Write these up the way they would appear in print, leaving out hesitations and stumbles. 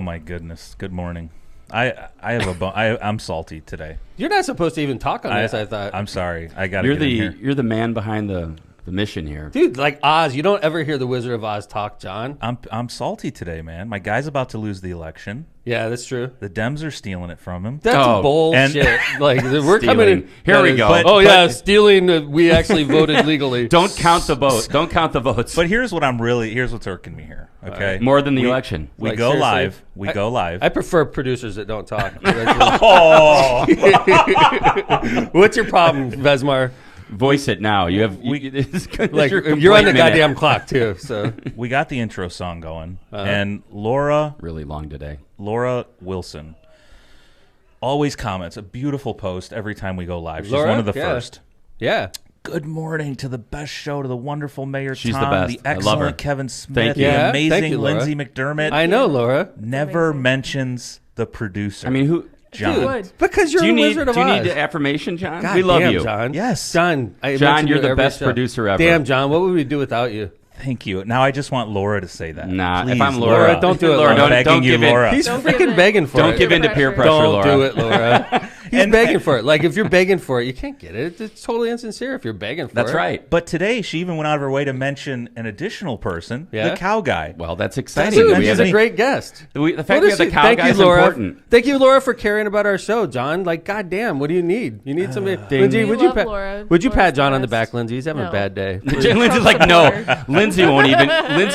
my goodness. Good morning. I'm salty today. You're not supposed to even talk on this, I thought. I'm sorry. I got to get in here. You're the man behind the mission here. Dude, like Oz, you don't ever hear the Wizard of Oz talk, John. I'm salty today, man. My guy's about to lose the election. Yeah, that's true. The Dems are stealing it from him. That's bullshit. Like we're coming in. Here we go. Stealing. We actually voted legally. Don't count the vote. Don't count the votes. But here's what's irking me here. Okay, more than the election. We go live. We go live. I prefer producers that don't talk. Oh, what's your problem, Vesmar? Voice it now. You have you're on the goddamn clock too. So we got the intro song going, and Laura, really long today. Laura Wilson always comments a beautiful post every time we go live. She's Laura? one of the first. Yeah. Good morning to the best show, to the wonderful Mayor She's Tom, the best. the excellent Kevin Smith, Thank you. the amazing Thank you, Lindsay McDermott. I know, Laura. Never mentions the producer. I mean, who? John. Because you're a Wizard of Oz. Do you need affirmation, John? God we love damn, you. John. Yes. John, you're the best producer ever. Damn, John, what would we do without you? Thank you. Now I just want Laura to say that. Nah, please, if I'm Laura, don't do it, Laura. Laura. Don't give Laura. in. He's freaking begging for it. Don't give in to peer pressure, Don't Laura. do it, Laura. He's begging for it. Like, if you're begging for it, you can't get it. It's totally insincere if you're begging for it. That's right. But today, she even went out of her way to mention an additional person, the Cow Guy. Well, that's exciting. Dude, he's a great guest. The fact we have the Cow Guy is important. Thank you, Laura, for caring about our show, John. Like, goddamn, what do you need? You need somebody. Lindsay, would you pat John on the back, Lindsay? He's having a bad day. Lindsay's like, no. Lindsay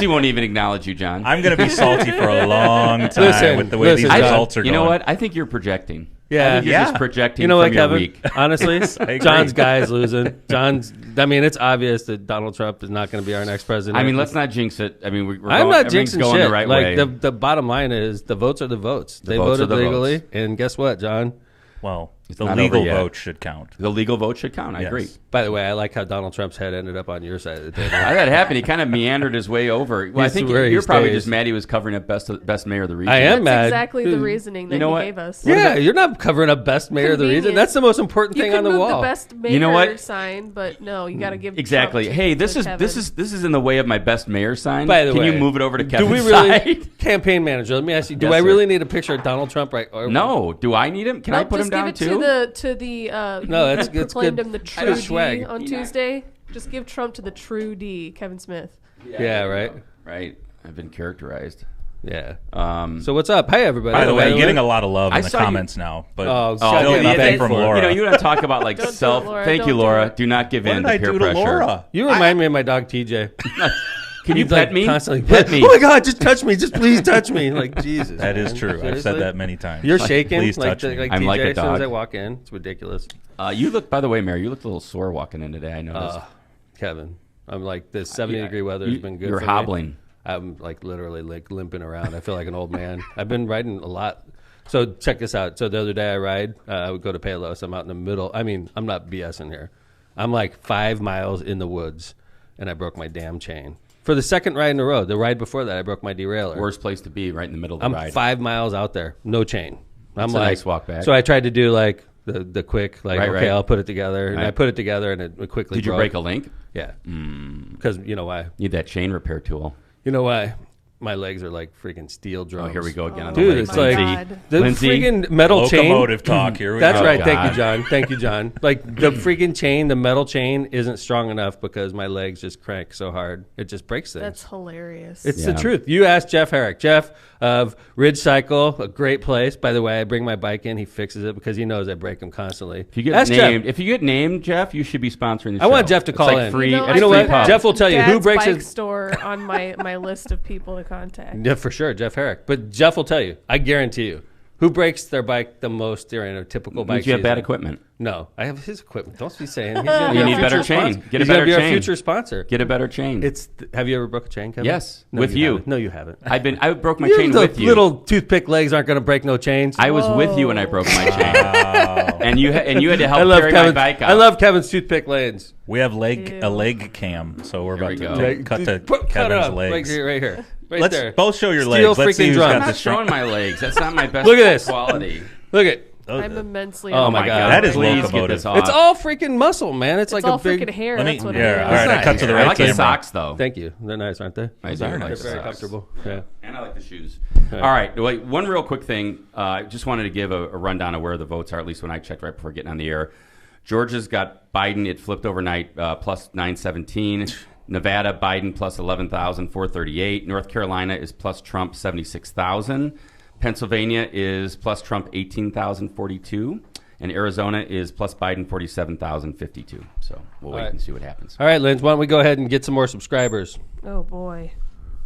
won't even acknowledge you, John. I'm going to be salty for a long time with the way these results are going. You know what? I think you're projecting. Yeah, I think you're just projecting. You know what, from your Kevin? week. Honestly, John's guy is losing. It's obvious that Donald Trump is not going to be our next president. I mean, let's not jinx it. I mean, I'm not jinxing going shit. the right way. The bottom line is the votes are the votes. They voted legally, and guess what, John? Well, the legal vote should count. The legal vote should count. I agree. By the way, I like how Donald Trump's head ended up on your side of the table. How that happened? He kind of meandered his way over. Well, I think you're probably just mad he was covering up best mayor of the region. I am mad. That's exactly the reasoning that he gave us. Yeah, you're not covering up best mayor of the region. That's the most important thing on the wall. You can move the best mayor sign, but no, you got to give exactly. Trump Hey, this is in the way of my best mayor sign. By the way, can you move it over to Kevin's do we really side? Campaign manager? Let me ask you. Do I really need a picture of Donald Trump? Right? No. Do I need him? Can I put him down too? To the no, that's proclaimed good. him the true D on Tuesday. Just give Trump to the true D, Kevin Smith. Yeah, right. Right. I've been characterized. Yeah. So what's up? Hey, everybody. By the way, you're getting a lot of love in the comments now, but still nothing from Laura. You don't talk about like self. Thank you, Laura. Do not give in to peer pressure. You remind me of my dog TJ. Can you pet me? Constantly pet me. Oh my God, just touch me. Just please touch me. Like, Jesus. That is true. I've said that many times. You're shaking. Please touch me. Like I'm TJ, like a as soon as dog. I walk in. It's ridiculous. You look, by the way, Mayor, you look a little sore walking in today. I noticed. Kevin, I'm like, this 70-degree weather has been good You're for hobbling. me. I'm like literally like limping around. I feel like an old man. I've been riding a lot. So check this out. So the other day I would go to Palos. I'm out in the middle. I mean, I'm not BSing here. I'm like 5 miles in the woods, and I broke my damn chain. For the second ride in a row. The ride before that, I broke my derailleur. Worst place to be, right in the middle of the ride. I'm 5 miles out there, no chain. That's a nice walk back. So I tried to do like the quick, like, right. I'll put it together. And I put it together, and it quickly Did you broke. break a link? Yeah. Because you know why? Need that chain repair tool. You know why? My legs are like freaking steel drums. Oh, here we go again. Dude, it's like the freaking metal chain. Locomotive talk. Here we go. That's right. Thank you, John. Thank you, John. Like the freaking chain, the metal chain isn't strong enough because my legs just crank so hard. It just breaks things. That's hilarious. It's the truth. You asked Jeff Herrick. Jeff of Ridge Cycle, a great place. By the way, I bring my bike in. He fixes it because he knows I break them constantly. If you get named, Jeff, you should be sponsoring the show. I want Jeff to call in. Free. You know what? Jeff will tell you who breaks his store on my list of people to contact. Yeah, for sure, Jeff Herrick. But Jeff will tell you. I guarantee you. Who breaks their bike the most during a typical bike season? You have bad equipment. No, I have his equipment. Don't be saying you need better chain. Get a better chain. He's going to be our future sponsor. Get a better chain. Have you ever broke a chain, Kevin? Yes, no, with you. No, you haven't. I broke my chain with you. Little toothpick legs aren't going to break no chains. I was with you when I broke my chain. Wow. and you had to help carry my bike out. I love Kevin's toothpick legs. We have a leg cam, so we're about to cut to Kevin's legs. Right here. Let's both show your legs. Let's see who's got I'm the not showing my legs. That's not my best Look at this quality. Look at I'm immensely. Oh my God. That is Please get locomotive. this off. It's all freaking muscle, man. It's like all a big freaking hair. Let me- That's what yeah, it is. all right, I cut to the I right like the camera. socks, though. Thank you. They're nice, aren't they? Those are are nice. They're very socks. comfortable. Yeah. And I like the shoes. All right. Wait, one real quick thing. I just wanted to give a rundown of where the votes are, at least when I checked right before getting on the air. Georgia's got Biden. It flipped overnight, plus 917. Nevada, Biden, plus 11,438. North Carolina is plus Trump, 76,000. Pennsylvania is plus Trump, 18,042. And Arizona is plus Biden, 47,052. So we'll wait and see what happens. All right, Linz, why don't we go ahead and get some more subscribers? Oh boy.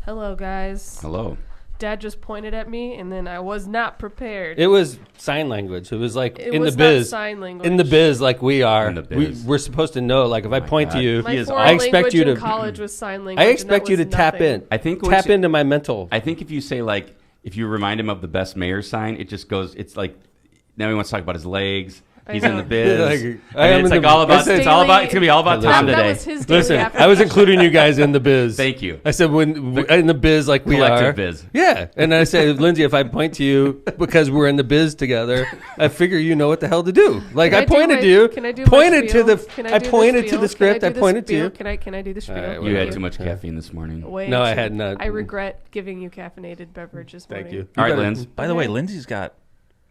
Hello, guys. Hello. Dad just pointed at me, and then I was not prepared. It was sign language. It was like It in was the biz. not sign language. In the biz, like we are. In the biz. We're supposed to know. Like if I point to God. you, My He is foreign I expect language you in to. college was sign language. I and expect that you to was tap nothing. in. I think tap into my mental. I think if you say, like, if you remind him of the best mayor sign, it just goes, it's like, now he wants to talk about his legs. He's in the biz. It's going to be all about Tom That today. was his daily Listen, affirmation. I was including you guys in the biz. Thank you. I said in the biz like we Collective are. biz. Yeah, and I said, Lindsay, if I point to you because we're in the biz together, I figure you know what the hell to do. Like Can I pointed my- to you, Can I do pointed my to the, spiel? Can I do the pointed to spiel? the script. Can I do the pointed to spiel? you. Can I do the spiel? All right, You whatever. had too much caffeine this morning. Way No, I too- had not. I regret giving you caffeinated beverages. Thank you. All right, better- Linz. By the way, Lindsay's got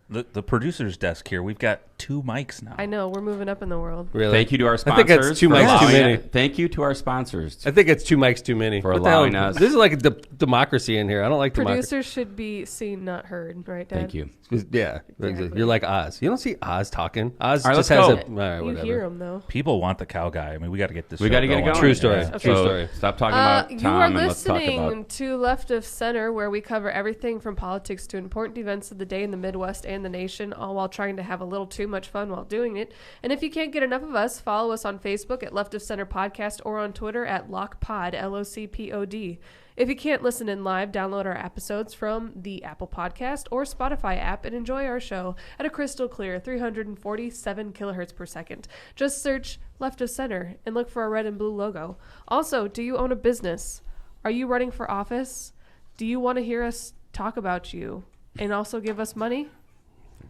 the producer's desk here. We've got 2 mics now. I know we're moving up in the world. Really? Thank you to our I sponsors. think that's 2 for mics too allowing many. it. Thank you to our sponsors. I think it's 2 mics too many. For What the hell? allowing us. This is like a democracy in here. I don't like democracy. Producers should be seen, not heard, right, Dad? Thank you. Yeah, Exactly. you're like Oz. You don't see Oz talking. Oz All right, just let's has go. a. All right, You whatever. hear them though. People want the cow guy. I mean, we got to get this. We show got to get it going. True story. Yeah. True So story. Stop talking about You Tom are and let's talk listening about. to Left of Center, where we cover everything from politics to important events of the day in the Midwest and the nation, all while trying to have a little too much fun while doing it. And if you can't get enough of us, follow us on Facebook at Left of Center Podcast or on Twitter at LockPod, LOCPOD. If you can't listen in live, download our episodes from the Apple Podcast or Spotify app and enjoy our show at a crystal clear 347 kilohertz per second. Just search Left of Center and look for our red and blue logo. Also, do you own a business? Are you running for office? Do you want to hear us talk about you and also give us money?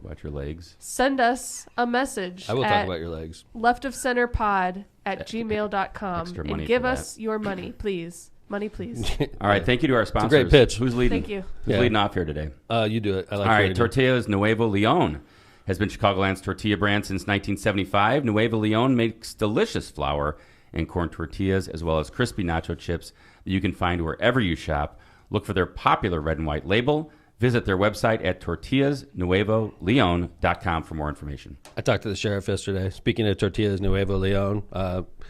About your legs. Send us a message I will talk at about your legs. leftofcenterpod@gmail.com Extra money and give for us your money, please. Money, please. All right. Thank you to our sponsors. great pitch. Who's leading? Thank you. Who's Yeah. leading off here today? You do it. I like All your right, idea. Tortillas Nuevo Leon has been Chicagoland's tortilla brand since 1975. Nuevo Leon makes delicious flour and corn tortillas, as well as crispy nacho chips that you can find wherever you shop. Look for their popular red and white label. Visit their website at tortillasnuevoleon.com for more information. I talked to the sheriff yesterday. Speaking of Tortillas Nuevo Leon,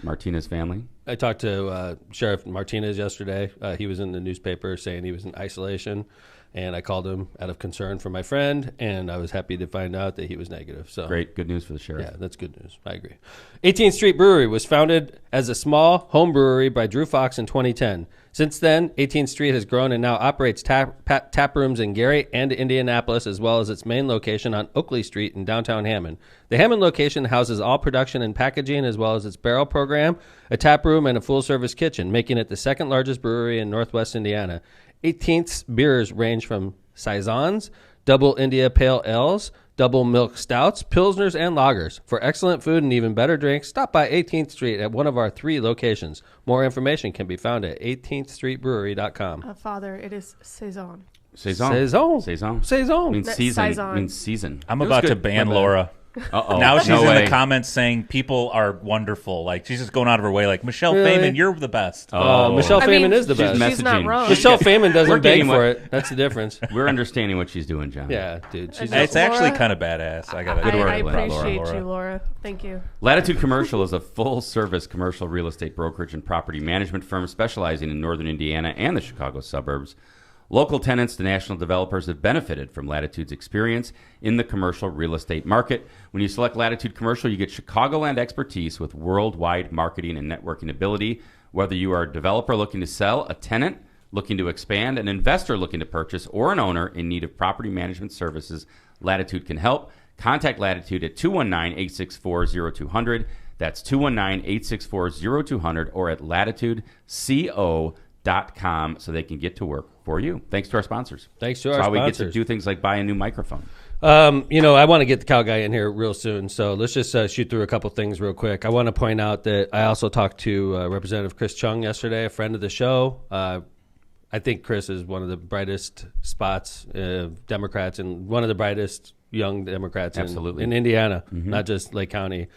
Martinez family. I talked to Sheriff Martinez yesterday. He was in the newspaper saying he was in isolation, and I called him out of concern for my friend, and I was happy to find out that he was negative. So Great, good news for the sheriff. Yeah, that's good news. I agree. 18th Street Brewery was founded as a small home brewery by Drew Fox in 2010. Since then, 18th Street has grown and now operates tap rooms in Gary and Indianapolis, as well as its main location on Oakley Street in downtown Hammond. The Hammond location houses all production and packaging, as well as its barrel program, a tap room, and a full-service kitchen, making it the second largest brewery in Northwest Indiana. 18th's beers range from saisons, double India Pale Ales, double milk stouts, pilsners, and lagers. For excellent food and even better drinks, stop by 18th Street at one of our 3 locations. More information can be found at 18thstreetbrewery.com. Father, it is Saison. Saison. Saison. Saison. Saison. Means That's season. saison. Means season. I'm It was about to good. ban My bad. Laura. Uh-oh. Now she's No in way. the comments saying people are wonderful. Like she's just going out of her way. Like Michelle Really? Feynman, you're the best. Oh. Michelle I Feynman mean, is the she's best. messaging. She's not wrong. Michelle Feynman We're doesn't beg getting for what- it. That's the difference. We're understanding what she's doing, John. Yeah, dude. She's And It's actually Laura- kind of badass. I gotta. Good work, I appreciate Laura. you, Laura. Thank you. Latitude Commercial is a full-service commercial real estate brokerage and property management firm specializing in northern Indiana and the Chicago suburbs. Local tenants to national developers have benefited from Latitude's experience in the commercial real estate market. When you select Latitude Commercial, you get Chicagoland expertise with worldwide marketing and networking ability. Whether you are a developer looking to sell, a tenant looking to expand, an investor looking to purchase, or an owner in need of property management services, Latitude can help. Contact Latitude at 219-864-0200. That's 219-864-0200 or at latitudeco.com so they can get to work for you. Thanks to our sponsors. Thanks to That's our how we get to sponsors. do things like buy a new microphone. I want to get the Cow Guy in here real soon, so let's just shoot through a couple things real quick. I want to point out that I also talked to Representative Chris Chung yesterday, a friend of the show. I think Chris is one of the brightest spots, Democrats, and one of the brightest young Democrats in Indiana, not just Lake County.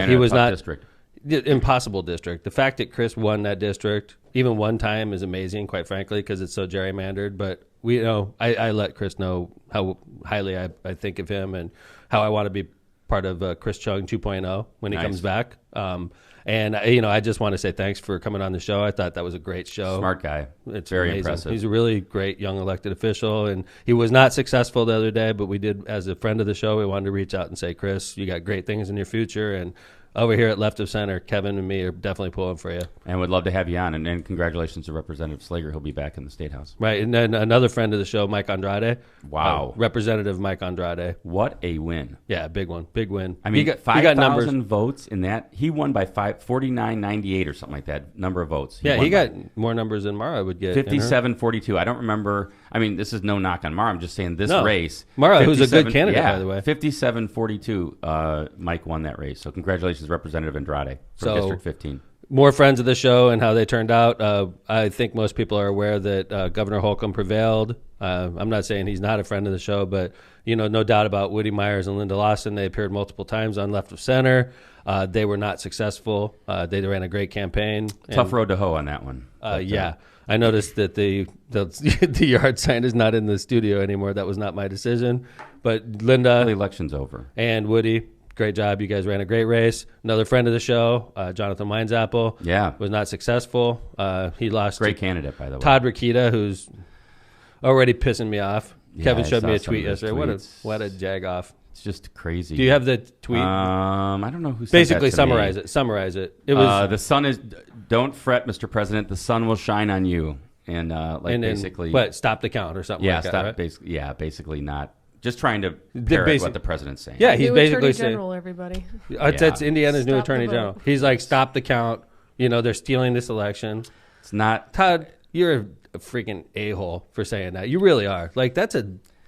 He was not district. Impossible district. The fact that Chris won that district even one time is amazing, quite frankly, because it's so gerrymandered. But I let Chris know how highly I think of him and how I want to be part of Chris Chung 2.0 when he comes back. And I just want to say thanks for coming on the show. I thought that was a great show. Smart guy. It's very amazing. impressive. He's a really great young elected official, and he was not successful the other day, but we did, as a friend of the show, we wanted to reach out and say, Chris, you got great things in your future, and over here at Left of Center, Kevin and me are definitely pulling for you. And would love to have you on. And congratulations to Representative Slager. He'll be back in the State House. Right. And then another friend of the show, Mike Andrade. Wow. Representative Mike Andrade. What a win. Yeah, big one. Big win. I mean, he got 5,000 votes in that. He won by 4998 or something like that, number of votes. He got more numbers than Mara would get. 57-42. I don't remember. I mean, this is no knock on Mara. I'm just saying this race. Mara, who's a good candidate, by the way. 57-42. Mike won that race. So congratulations, Representative Andrade from District 15. More friends of the show and how they turned out. I think most people are aware that Governor Holcomb prevailed. I'm not saying he's not a friend of the show, but no doubt about Woody Myers and Linda Lawson. They appeared multiple times on Left of Center. They were not successful. They ran a great campaign. Tough road to hoe on that one. Yeah. I noticed that the yard sign is not in the studio anymore. That was not my decision. But Linda. The election's over. And Woody. Great job. You guys ran a great race. Another friend of the show, Jonathan Winesapple, was not successful. He lost. Great candidate, by the way. Todd Rikita, who's already pissing me off. Yeah, Kevin I showed saw me a some tweet of his yesterday. What a jag off. It's just crazy. Do you have the tweet? I don't know who said Basically, that to me. summarize it. It was the sun is. Don't fret, Mr. President. The sun will shine on you. And basically, what? Stop the count or something. Yeah, like that, right? Basically not. Just trying to parrot what the president's saying. Yeah, he's new basically Attorney saying. General, everybody. That's Indiana's new Stop Attorney the General. vote. He's like, stop the count. They're stealing this election. It's not. Todd, you're a freaking a-hole for saying that. You really are. Like,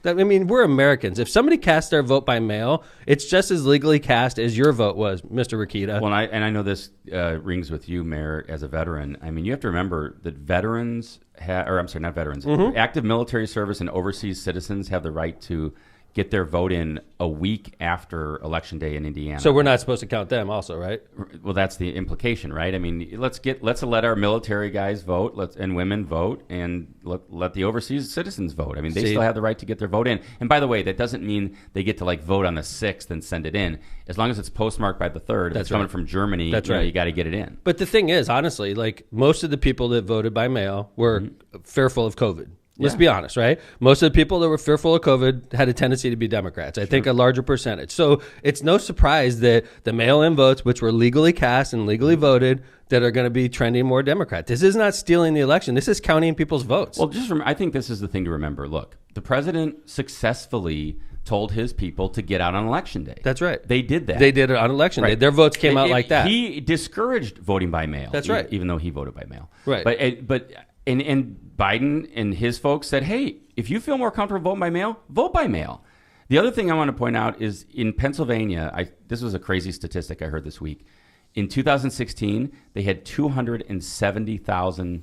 we're Americans. If somebody casts their vote by mail, it's just as legally cast as your vote was, Mr. Rikita. Well, I know this rings with you, Mayor, as a veteran. I mean, you have to remember that veterans not veterans. Active military service and overseas citizens have the right to get their vote in a week after Election Day in Indiana. So we're not supposed to count them also, right? Well, that's the implication, right? I mean, let's let our military guys vote and women vote, and let the overseas citizens vote. I mean, they still have the right to get their vote in. And by the way, that doesn't mean they get to vote on the 6th and send it in. As long as it's postmarked by the 3rd, if it's coming from Germany, that's right. You got to get it in. But the thing is, honestly, most of the people that voted by mail were fearful of COVID. Let's be honest, right? Most of the people that were fearful of COVID had a tendency to be Democrats. I think a larger percentage. So it's no surprise that the mail-in votes, which were legally cast and legally voted, that are going to be trending more Democrat. This is not stealing the election. This is counting people's votes. Well, I think this is the thing to remember. Look, the president successfully told his people to get out on Election Day. That's right. They did that. They did it on Election Day. Their votes came out like that. He discouraged voting by mail. That's right. Even though he voted by mail. Right. But Biden and his folks said, hey, if you feel more comfortable voting by mail, vote by mail. The other thing I want to point out is in Pennsylvania, this was a crazy statistic I heard this week. In 2016, they had 270,000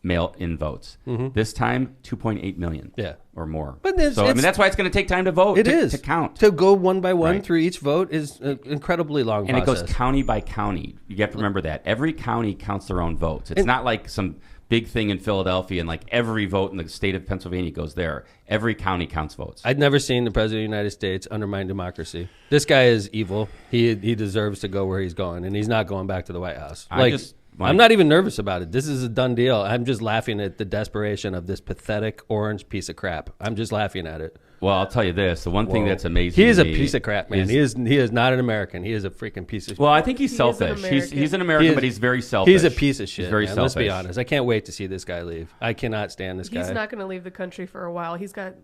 mail-in votes. This time, 2.8 million or more. But that's why it's going to take time to vote. It is to count. To go one by one through each vote is an incredibly long process. And it goes county by county. You have to remember that. Every county counts their own votes. It's not like some big thing in Philadelphia and every vote in the state of Pennsylvania goes there. Every county counts votes. I'd never seen the president of the United States undermine democracy. This guy is evil. He deserves to go where he's going, and he's not going back to the White House. I'm not even nervous about it. This is a done deal. I'm just laughing at the desperation of this pathetic orange piece of crap. I'm just laughing at it. Well, I'll tell you this. The one thing that's amazing He is a piece of crap, man. He is not an American. He is a freaking piece of shit. Well, I think he's selfish. He's an American, but he's very selfish. He's a piece of shit. He's very man. selfish. Let's be honest. I can't wait to see this guy leave. I cannot stand this guy. He's not going to leave the country for a while. He's got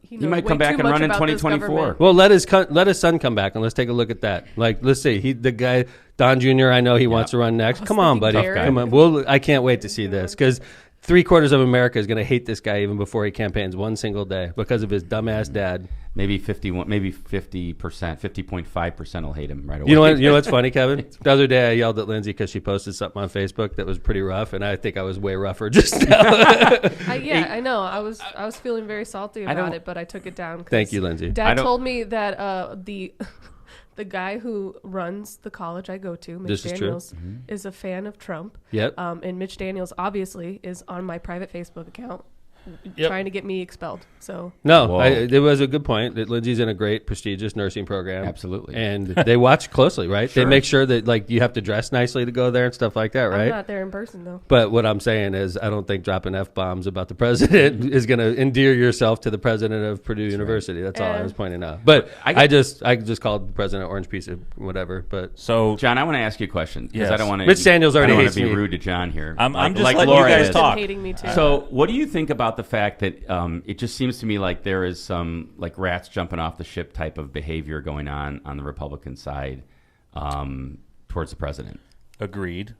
he might come back and run in 2024. Well, let his son come back and let's take a look at that. Let's see. The guy Don Jr. I know he wants to run next. Come on, buddy. Come on. I can't wait to see this because 3/4 of America is going to hate this guy even before he campaigns one single day because of his dumbass dad. Maybe 50%, 50.5% will hate him right away. You know what's funny, Kevin? The other day I yelled at Lindsay because she posted something on Facebook that was pretty rough, and I think I was way rougher just now. I know. I was feeling very salty about it, but I took it down. Thank you, Lindsay. Dad told me that the guy who runs the college I go to, Mitch Daniels, is a fan of Trump. Yep. And Mitch Daniels obviously is on my private Facebook account. Trying to get me expelled. So it was a good point that Lindsay's in a great prestigious nursing program. Absolutely. And they watch closely, right? Sure. They make sure that like you have to dress nicely to go there and stuff like that, right? I'm not there in person though. But what I'm saying is I don't think dropping F-bombs about the president is going to endear yourself to the president of Purdue University. That's all I was pointing out. But I just called the president orange piece of whatever. But So, John, I want to ask you a question because Yes. I don't want to. Mitch Daniels already hates be me. rude to John here. I'm just like letting Laura you guys is. talk. Hating me too. So, what do you think about the fact that it just seems to me like there is some like rats jumping off the ship type of behavior going on the Republican side towards the president? Agreed.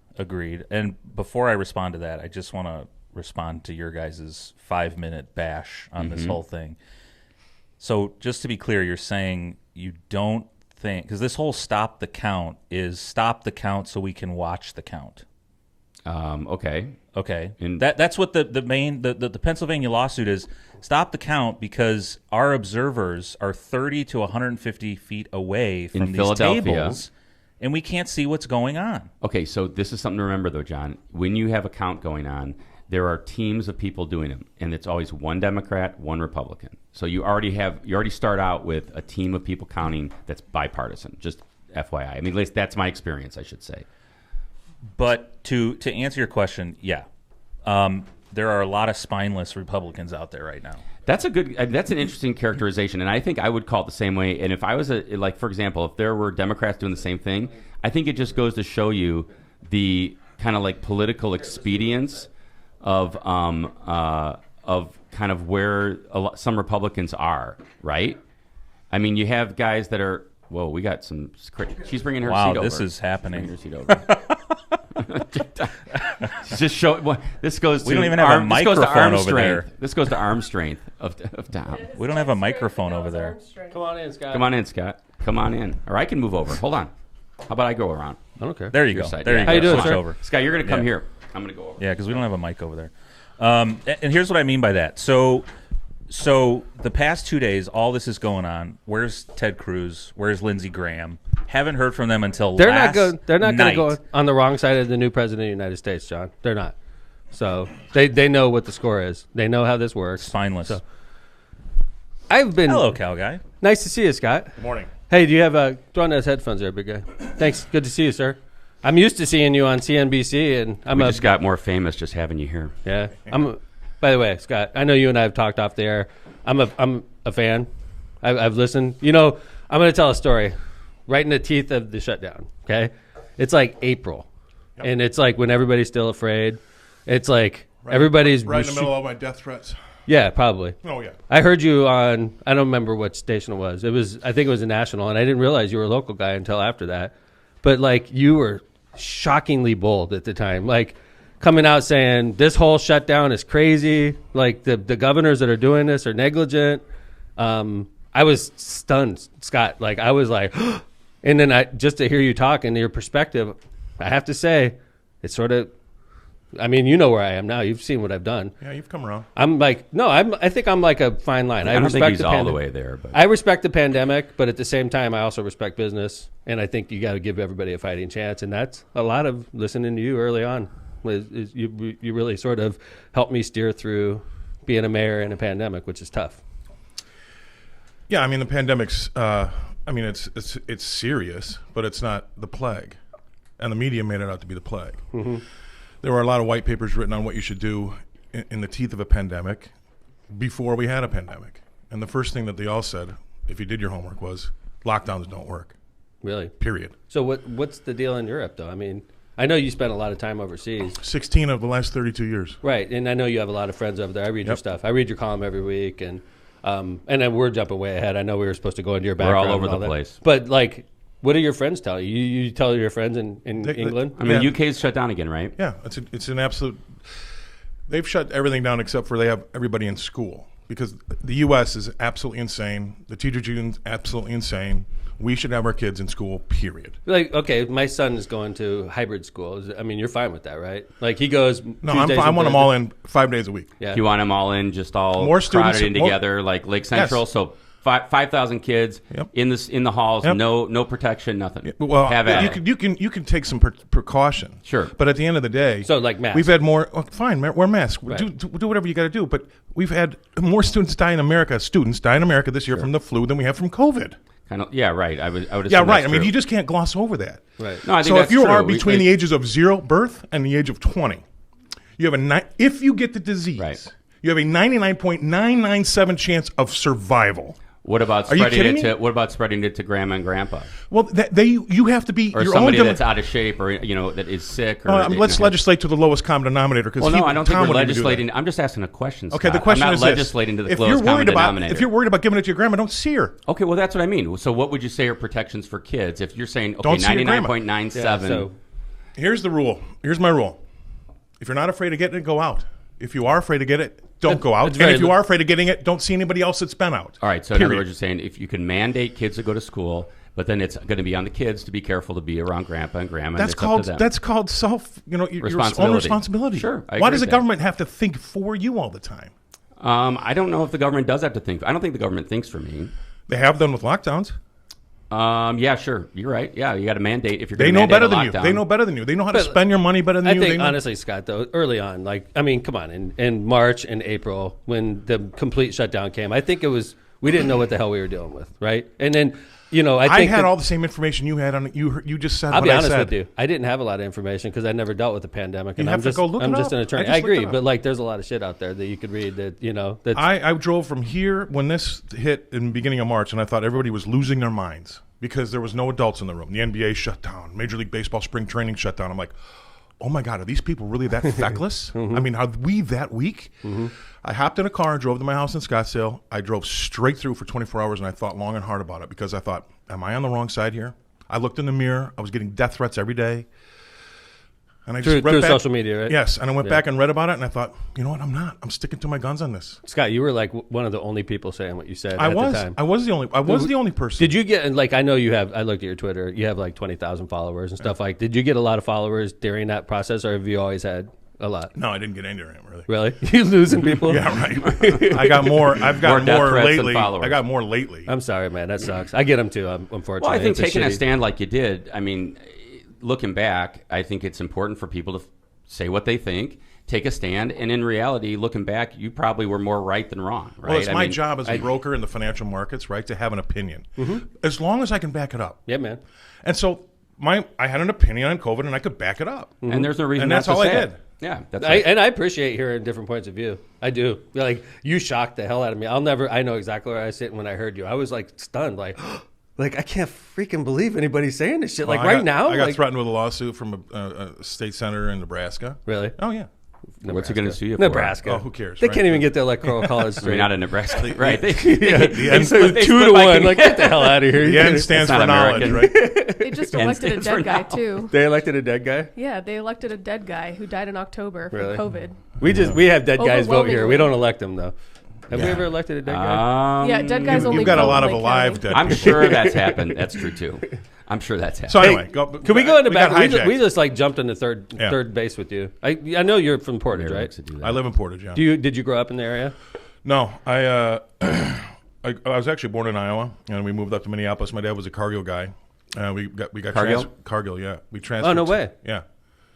And before I respond to that, I just want to respond to your guys' 5-minute bash on this whole thing. So just to be clear, you're saying you don't think, because this whole stop the count is stop the count so we can watch the count. Okay. And that's what the Pennsylvania lawsuit is. Stop the count because our observers are 30 to 150 feet away from In these Philadelphia. tables, and we can't see what's going on. Okay, so this is something to remember, though, John. When you have a count going on, there are teams of people doing them, and it's always one Democrat, one Republican. So you already start out with a team of people counting that's bipartisan. Just FYI. I mean, at least that's my experience, I should say. But to answer your question, yeah, there are a lot of spineless Republicans out there right now. That's an interesting characterization, and I think I would call it the same way. And if I was for example, if there were Democrats doing the same thing, I think it just goes to show you the kind of like political expedience of kind of where some Republicans are, right? I mean, you have guys that are. Whoa, we got some. She's bringing her seat over. Wow, this is happening. Her seat over. Just show. This goes. We to don't even have a microphone over strength. there. This goes to arm strength of Tom. We don't have a microphone over there. come on in, Scott. Come on in, Scott. Come on in. Or I can move over. Hold on. How about I go around? I don't care. There you Your go. side. There Yeah. you How go. you doing, Switch sir? over. Scott, you're going to come Yeah. here. I'm going to go over. Yeah, because we don't have a mic over there. And here's what I mean by that. So the past 2 days, all this is going on. Where's Ted Cruz? Where's Lindsey Graham? Haven't heard from them until They're last not going to night. go on the wrong side of the new president of the United States, John. They're not. So they know what the score is. They know how this works. Spineless. So, I've been Hello, Cow Guy. nice to see you, Scott. Good morning. Hey, do you have throw on those headphones there, big guy? Thanks. Good to see you, sir. I'm used to seeing you on CNBC, and We just got more famous just having you here. yeah. By the way, Scott, I know you and I have talked off the air. I'm a fan. I've listened. You know, I'm going to tell a story. Right in the teeth of the shutdown. Okay, it's like April, and it's like when everybody's still afraid. It's like everybody's right in the middle of my death threats. Yeah, probably. Oh yeah. I heard you on. I don't remember what station it was. I think it was a national, and I didn't realize you were a local guy until after that. But like you were shockingly bold at the time, like coming out saying this whole shutdown is crazy. Like the governors that are doing this are negligent. I was stunned, Scott. Like I was like, and then just to hear you talk and your perspective, I have to say, it's sort of. I mean, you know where I am now. You've seen what I've done. Yeah, you've come around. I'm like, no, I think I'm like a fine line. I don't respect think he's the all the way there. But I respect the pandemic, but at the same time, I also respect business, and I think you got to give everybody a fighting chance, and that's a lot of listening to you early on. You really sort of helped me steer through being a mayor in a pandemic, which is tough. Yeah, I mean the pandemic's. It's serious, but it's not the plague, and the media made it out to be the plague. Mm-hmm. There were a lot of white papers written on what you should do in the teeth of a pandemic before we had a pandemic. And the first thing that they all said, if you did your homework, was lockdowns don't work. Really? Period. So what's the deal in Europe, though? I mean, I know you spent a lot of time overseas. 16 of the last 32 years. Right, and I know you have a lot of friends over there. I read your stuff. I read your column every week, and then we're jumping way ahead. I know we were supposed to go into your background. We're all over and the that. place. But, like, what do your friends tell you? You tell your friends in England? I mean, Yeah. UK's shut down again, right? Yeah, it's an absolute. They've shut everything down except for they have everybody in school because the U.S. is absolutely insane. The teachers union is absolutely insane. We should have our kids in school, period. Like, okay, my son is going to hybrid school. I mean, you're fine with that, right? Like, he goes. No, I want them all in 5 days a week. Yeah. You want them all in, just all More students, crowded in together, like Lake Central. Yes. So 5,000 kids in the halls, Yep. no protection, nothing. Well, Have at it. you can take some precaution. Sure. But at the end of the day, So, like masks. we've had more. Fine, wear masks. Right. Do whatever you got to do. But we've had more students die in America this year from the flu than we have from COVID. Kind of, yeah, right. I would. Yeah, assume right. that's I mean, true. you just can't gloss over that. Right. No, I think So that's if you true. are between the ages of 0 birth and the age of 20, you have if you get the disease, Right. you have a 99.997 chance of survival. What about Are you spreading kidding me? What about spreading it to grandma and grandpa, Well, you have to be or your somebody own. that's out of shape, or that is sick? Or Let's legislate to the lowest common denominator. Well, no, I don't think we're legislating. I'm just asking a question. Okay, Scott. the question I'm is not this. legislating to the If lowest you're common worried about denominator. if you're worried about giving it to your grandma, don't see her. Okay, well, that's what I mean. So, what would you say are protections for kids? If you're saying okay, Don't see your grandma. 99.97. Yeah, so, Here's the rule. Here's my rule. If you're not afraid of getting it, go out. If you are afraid to get it, don't go out. it's And very if you are afraid of getting it, don't see anybody else that's been out. All right, so in other Period. words, you're saying if you can mandate kids to go to school, but then it's going to be on the kids to be careful to be around grandpa and grandma. That's and it's up to them. called self, your own Responsibility. responsibility. Sure, I Why agree does the with that. government have to think for you all the time? I don't know if the government does have to think. I don't think the government thinks for me. They have done with lockdowns. Yeah, sure. You're right. Yeah, you got to mandate if you're They going to know mandate better a than you. lockdown. They know better than you. They know how to But spend your money better than I you. They think, know- honestly, Scott, though, early on, come on, in March and April, when the complete shutdown came, I think we didn't know what the hell we were dealing with, right? And then, I I think had all the same information you had on it. You just said I'll what be I honest said. with you. I didn't have a lot of information because I never dealt with the pandemic, and You have I'm to just go look I'm it just up. an attorney. I just I looked agree, it up. but like, there's a lot of shit out there that you could read that's I drove from here when this hit in the beginning of March, and I thought everybody was losing their minds because there was no adults in the room. The NBA shut down. Major League Baseball spring training shut down. I'm like, oh my God, are these people really that feckless? I mean, are we that weak? I hopped in a car and drove to my house in Scottsdale. I drove straight through for 24 hours, and I thought long and hard about it because I thought, am I on the wrong side here? I looked in the mirror. I was getting death threats every day. And I just through social media, right? Yes, and I went back and read about it, and I thought, you know what? I'm not. I'm sticking to my guns on this. Scott, you were like one of the only people saying what you said I at was. the time. I was the only person. Did you get, like, I know you have, I looked at your Twitter, you have like 20,000 followers and stuff like, did you get a lot of followers during that process, or have you always had a lot? No, I didn't get into it really. Really? You losing people? Yeah, right. I got more. I've got More death more threats than lately. followers. I got more lately. I'm sorry, man. That sucks. I get them too, unfortunately. Well, I think It's taking a shitty- stand like you did, I mean, looking back, I think it's important for people to say what they think, take a stand, and in reality, looking back, you probably were more right than wrong, right? Well, it's I my mean, job as a broker in the financial markets, right, to have an opinion, as long as I can back it up. Yeah, man. And so I had an opinion on COVID, and I could back it up. And there's no reason And not that's to all I say did. it. Yeah, that's right. And I appreciate hearing different points of view. I do. Like, you shocked the hell out of me. I know exactly where I sit when I heard you. I was like stunned, like I can't freaking believe anybody's saying this shit. Well, Like, I right got- now? I got Like, threatened with a lawsuit from a state senator in Nebraska. Really? Oh yeah. What's it going to sue you for? Nebraska. Oh, who cares? They right? can't even get their electoral college You're straight. not in Nebraska, right? The It's N, they 2 split to by 1. Like, get the hell out of here. the N stands It's for not knowledge, American. right? They just And elected a stands for dead guy now. too. They elected a dead guy? Yeah, they elected a dead guy who died in October from Really? COVID. We have dead guys vote here. We Overwhelmingly. don't elect them, though. Have we Yeah. ever elected a dead guy? Yeah, dead guys only You've got a vote lot in of Lake alive County. dead I'm people. sure that's happened. That's true too. I'm sure that's happened. So anyway, Can we go into got back? We hijacked. just like jumped into third Yeah. third base with you. I know you're from Portage, Mary right? likes to do that. I live in Portage. Yeah. Did you grow up in the area? No, I was actually born in Iowa, and we moved up to Minneapolis. My dad was a Cargill guy. We got Cargill? Cargill, yeah. We transferred. Oh, no way. Yeah.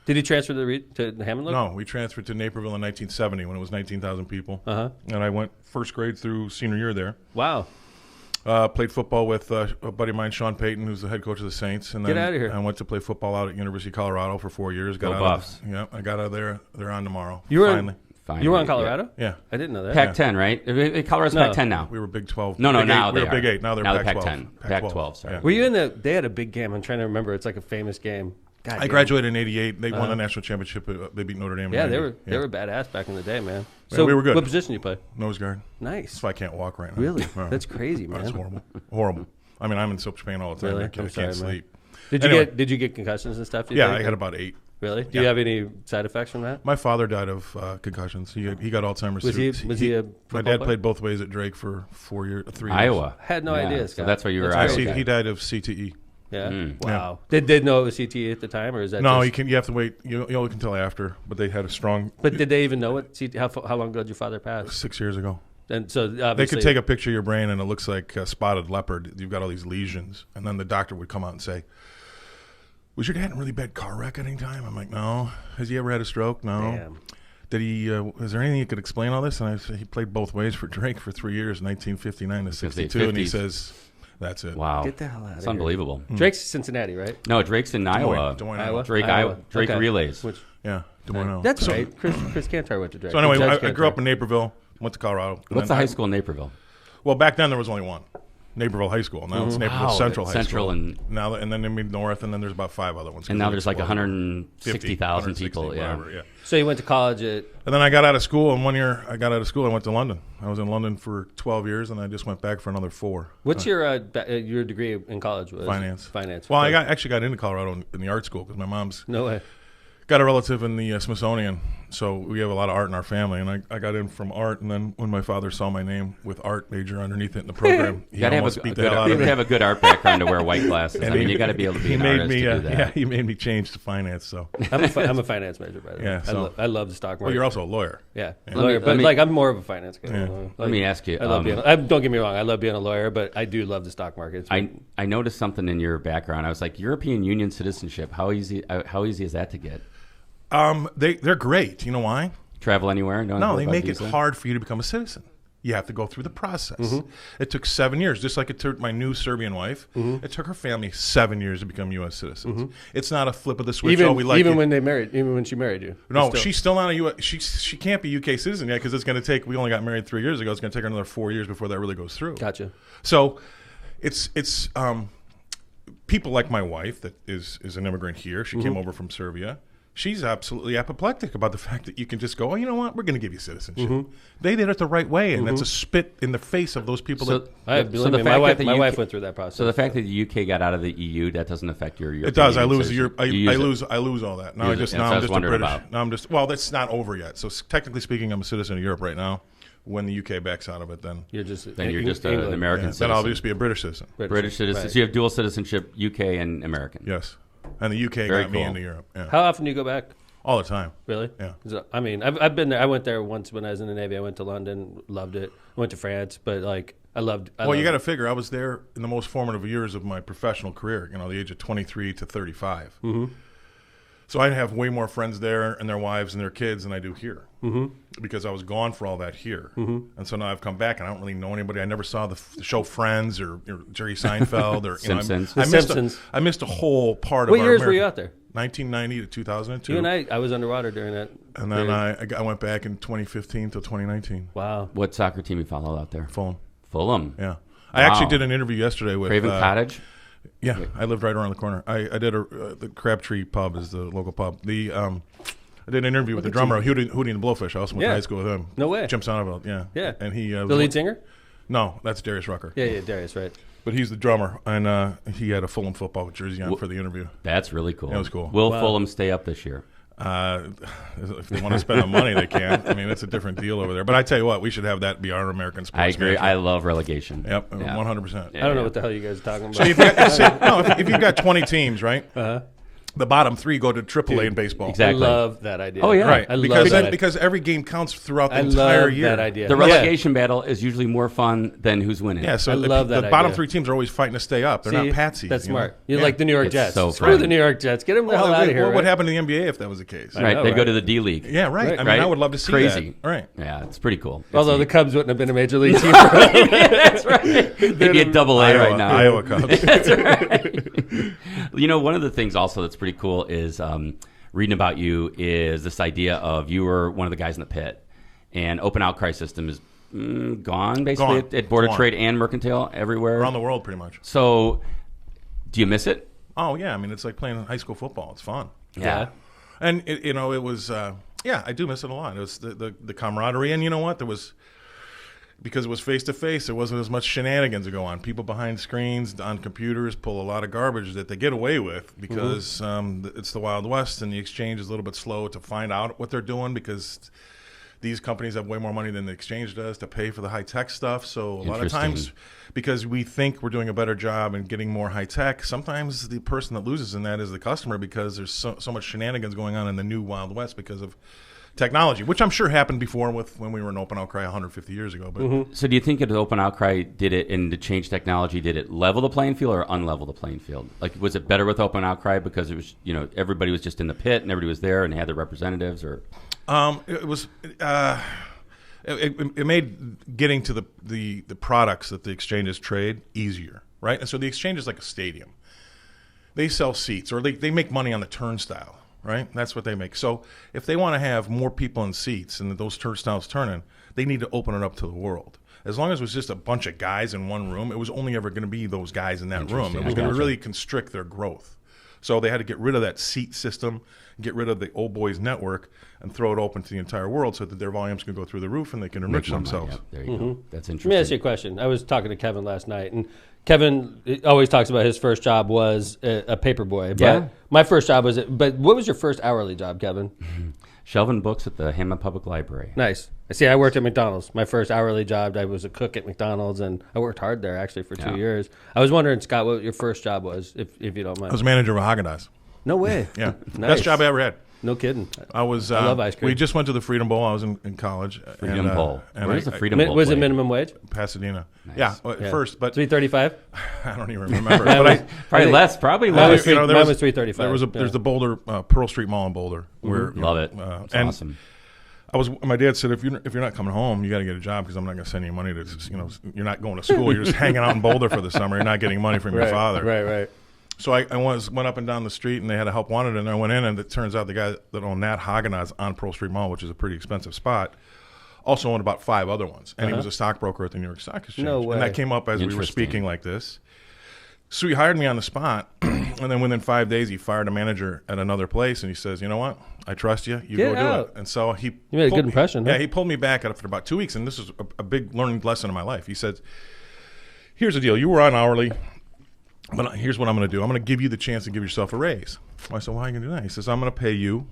Did he transfer to Hammond? No, we transferred to Naperville in 1970 when it was 19,000 people. Uh-huh. And I went first grade through senior year there. Wow. Played football with a buddy of mine, Sean Payton, who's the head coach of the Saints. And Get then outta here. I went to play football out at University of Colorado for 4 years. Go out Buffs. Yeah, I got out of there. They're on tomorrow. You were finally. Fine. You were on Colorado? Yeah. I didn't know that. Pac-10, right? Colorado's No. Pac-10 now. We were Big 12. No, Big now eight. We they were Big are. 8. Now they're Now they're Pac-12. Pac-10. Pac-12, sorry. Yeah. Were you in they had a big game. I'm trying to remember. It's like a famous game. God I damn. graduated in '88. They won the national championship. They beat Notre Dame. in Yeah, 90. they were badass back in the day, man. Yeah, So we were good. What position you play? nose guard. Nice. That's why I can't walk right now. Really? Yeah. That's crazy, man. That's horrible. Horrible. I mean, I'm in so much pain all the time. Really? I can't I'm sorry, man. sleep. Did you Anyway. Did you get concussions and stuff? do you Yeah, think? I had about 8. Really? Do you have any side effects from that? My father died of concussions. He got Alzheimer's. Was he a my dad played both ways at Drake for 3 years. Iowa. I had no idea, Scott. So that's why you were That's Iowa. great. He died of CTE. Yeah. Wow. Did they know it was CTE at the time, or is that No, just... you have to wait. You only can tell after. But they had a strong. But did they even know what CTE? How long ago did your father pass? 6 years ago. And so They obviously could take a picture of your brain and it looks like a spotted leopard. You've got all these lesions, and then the doctor would come out and say, "Was your dad in a really bad car wreck at any time?" I'm like, "No." "Has he ever had a stroke?" "No." Damn. Did he? Is there anything you could explain all this? And I said he played both ways for Drake for 3 years, 1959 to 62, and he 50s. says, "That's it." Wow. Get the hell out of It's here. unbelievable. Drake's Cincinnati, right? No, Drake's in Iowa. Des Moines, Iowa? Drake Iowa. Drake Okay. relays. Which, Yeah, Des Moines, Iowa. that's so, right. Chris Cantor went to Drake. So anyway, Judge I grew Cantor. up in Naperville, went to Colorado. and What's then the high school in Naperville? Well, back then there was only one, Naperville High School. Now it's Naperville Wow, Central High Central School. and- now, and then they moved north, and then there's about 5 other ones. And now there's like 150, 160,000 people. whatever, yeah. So you went to college at... And then I got out of school, and 1 year I got out of school. I went to London. I was in London for 12 years, and I just went back for another 4. What's your degree in college was? Finance. Finance. Well, I actually got into Colorado in the art school because my mom's No way. got a relative in the Smithsonian, so we have a lot of art in our family. And I got in from art, and then when my father saw my name with art major underneath it in the program, he You gotta almost beat the good, hell out you of me. have a good art background to wear white glasses. I mean, you got to be able to be He an made artist me, to do that. yeah, he made me change to finance. So, I'm a finance major, by the way. Yeah, so- I love the stock market. well, you're also a lawyer. Yeah, Let lawyer, me- but let me- like I'm more of a finance guy. Yeah. Let me ask you. I love being. Don't get me wrong. I love being a lawyer, but I do love the stock market. I noticed something in your background. I was like, European Union citizenship. How easy is that to get? They're great. You know why? Travel anywhere? No, they make it hard for you to become a citizen. You have to go through the process. It took 7 years, just like it took my new Serbian wife. It took her family 7 years to become U.S. citizens. It's not a flip of the switch. even we like even you. when they married, even when she married you. No, Still- she's still not a U.S. She can't be UK citizen yet because it's going to take. We only got married 3 years ago. It's going to take her another 4 years before that really goes through. Gotcha. So, it's people like my wife that is an immigrant here. She came over from Serbia. She's absolutely apoplectic about the fact that you can just go, oh, you know what? We're going to give you citizenship. They did it the right way, and that's a spit in the face of those people. So, that so the my fact wife, that my the wife UK went through that process. So the fact that the UK got out of the EU, that doesn't affect your European it does. I Union lose citizenship. I You use it. lose all that. Now Use I it. just That's now what I I'm was just a wondering British. about. Now I'm just well, that's not over yet. So technically speaking, I'm a citizen of Europe right now. When the UK backs out of it, then you're just Then you're just an England. American then citizen. I'll just be a British citizen. British citizen. Right. So you have dual citizenship, UK and American. Yes, and the UK Very got me cool. into Europe. Yeah, How often do you go back? all the time. Really? Yeah. So, I mean, I've been there. I went there once when I was in the Navy. I went to London, loved it. I went to France, but like I loved. Well, you got to figure I was there in the most formative years of my professional career. You know, the age of 23 to 35. So I have way more friends there and their wives and their kids than I do here, because I was gone for all that here. And so now I've come back and I don't really know anybody. I never saw the show Friends or Jerry Seinfeld or Simpsons. I Simpsons. I missed a whole part What of our years were you American- out there? 1990 to 2002. You and I was underwater during that. And then period. I went back in 2015 till 2019. Wow. What soccer team you follow out there? Fulham. Fulham. Yeah. I actually did an interview yesterday with Craven Cottage. Yeah, I lived right around the corner. I did the Crabtree Pub is the local pub. I did an interview with the drummer, Hootie and the Blowfish. I also went to Yeah. high school with him. No way. Jim Sonneveld, yeah. Yeah. And he The lead singer? No, that's Darius Rucker. Yeah, Darius, right. But he's the drummer, and he had a Fulham football jersey on for the interview. That's really cool. That was cool. Will Fulham stay up this year? If they want to spend the money, they can. I mean, it's a different deal over there. But I tell you what, we should have that be our American sports. I agree. nation. I love relegation. Yep, Yeah. 100%. Yeah. I don't know what the hell you guys are talking about. So if you've got 20 teams, right? The bottom 3 go to AAA in baseball. Exactly. I love that idea. Oh, yeah. Right, I love because that. because every game counts throughout the I entire love year. that idea. The Yeah. relegation battle is usually more fun than who's winning. Yeah, so I love the that bottom idea. 3 teams are always fighting to stay up. They're See, not patsies. That's you know? smart. You're Yeah. like the New York It's Jets. so Screw fun. the New York Jets. Get them the Well, hell out of here. what right? happened to the NBA if that was the case? Right. know, They go right? to the D League. Yeah, right. Right. I mean, Right? I would love to see Crazy. that. Right. Yeah, it's pretty cool. Although the It's Cubs wouldn't have been a major league team. That's right. They'd be a double A right now. Iowa Cubs. That's right. You know, one of the things also that's pretty cool is reading about you is this idea of you were one of the guys in the pit, and open outcry system is gone basically Gone. at Board of Gone. Trade and Mercantile everywhere. Around the world, pretty much. So, do you miss it? Oh, yeah. I mean, it's like playing high school football. It's fun. Yeah. And, it was, I do miss it a lot. It was the camaraderie. And you know what? There was, because it was face-to-face, there wasn't as much shenanigans to go on. People behind screens on computers pull a lot of garbage that they get away with because it's the Wild West, and the exchange is a little bit slow to find out what they're doing because these companies have way more money than the exchange does to pay for the high-tech stuff. So a lot of times, because we think we're doing a better job and getting more high-tech, sometimes the person that loses in that is the customer because there's so much shenanigans going on in the new Wild West because of technology, which I'm sure happened before when we were in open outcry 150 years ago. But So do you think at open outcry did it, and the change technology, did it level the playing field or unlevel the playing field? Like, was it better with open outcry because it was, everybody was just in the pit and everybody was there and had their representatives, or? It was it made getting to the products that the exchanges trade easier, right? And so the exchange is like a stadium. They sell seats, or they make money on the turnstile, right? That's what they make. So if they want to have more people in seats and those turnstiles turning, they need to open it up to the world. As long as it was just a bunch of guys in one room, it was only ever going to be those guys in that room. It was going to really constrict their growth. So they had to get rid of that seat system, get rid of the old boys network, and throw it open to the entire world so that their volumes can go through the roof and they can enrich themselves. Yep, there you go. That's interesting. Let me ask you a question. I was talking to Kevin last night, and Kevin always talks about his first job was a paper boy. But Yeah. my first job was, but what was your first hourly job, Kevin? Shelving books at the Hammond Public Library. Nice. See, I worked at McDonald's. My first hourly job, I was a cook at McDonald's, and I worked hard there actually for 2 years. I was wondering, Scott, what your first job was, if you don't mind. I was manager of Haagen-Dazs. No way. Yeah. Nice. Best job I ever had. No kidding. I love ice cream. We just went to the Freedom Bowl. I was in college. Freedom Bowl. And Where's the Freedom Was Bowl? it played? minimum wage? Pasadena. Nice. Yeah, at first, but $3.35. I don't even remember. But Probably less. Probably Mine was less. there was $3.35. There's the Boulder Pearl Street Mall in Boulder. Where Love it. That's and awesome. my dad said, if you're not coming home, you got to get a job because I'm not going to send you money to, you're not going to school. You're just hanging out in Boulder for the summer. You're not getting money from your father. Right. So I went up and down the street, and they had a help wanted, and I went in, and it turns out the guy that owned that Haagen-Dazs on Pearl Street Mall, which is a pretty expensive spot, also owned about 5 other ones, and he was a stockbroker at the New York Stock Exchange. No way. And that came up as we were Interesting. speaking like this. So he hired me on the spot, and then within 5 days, he fired a manager at another place, and he says, "You know what? I trust you. You Get go out." do it." And so he You made a pulled good me- impression, huh? Yeah, he pulled me back after about 2 weeks, and this was a big learning lesson in my life. He said, "Here's the deal. You were on hourly. But here's what I'm going to do. I'm going to give you the chance to give yourself a raise." I said, "Well, how are you going to do that?" He says, "I'm going to pay you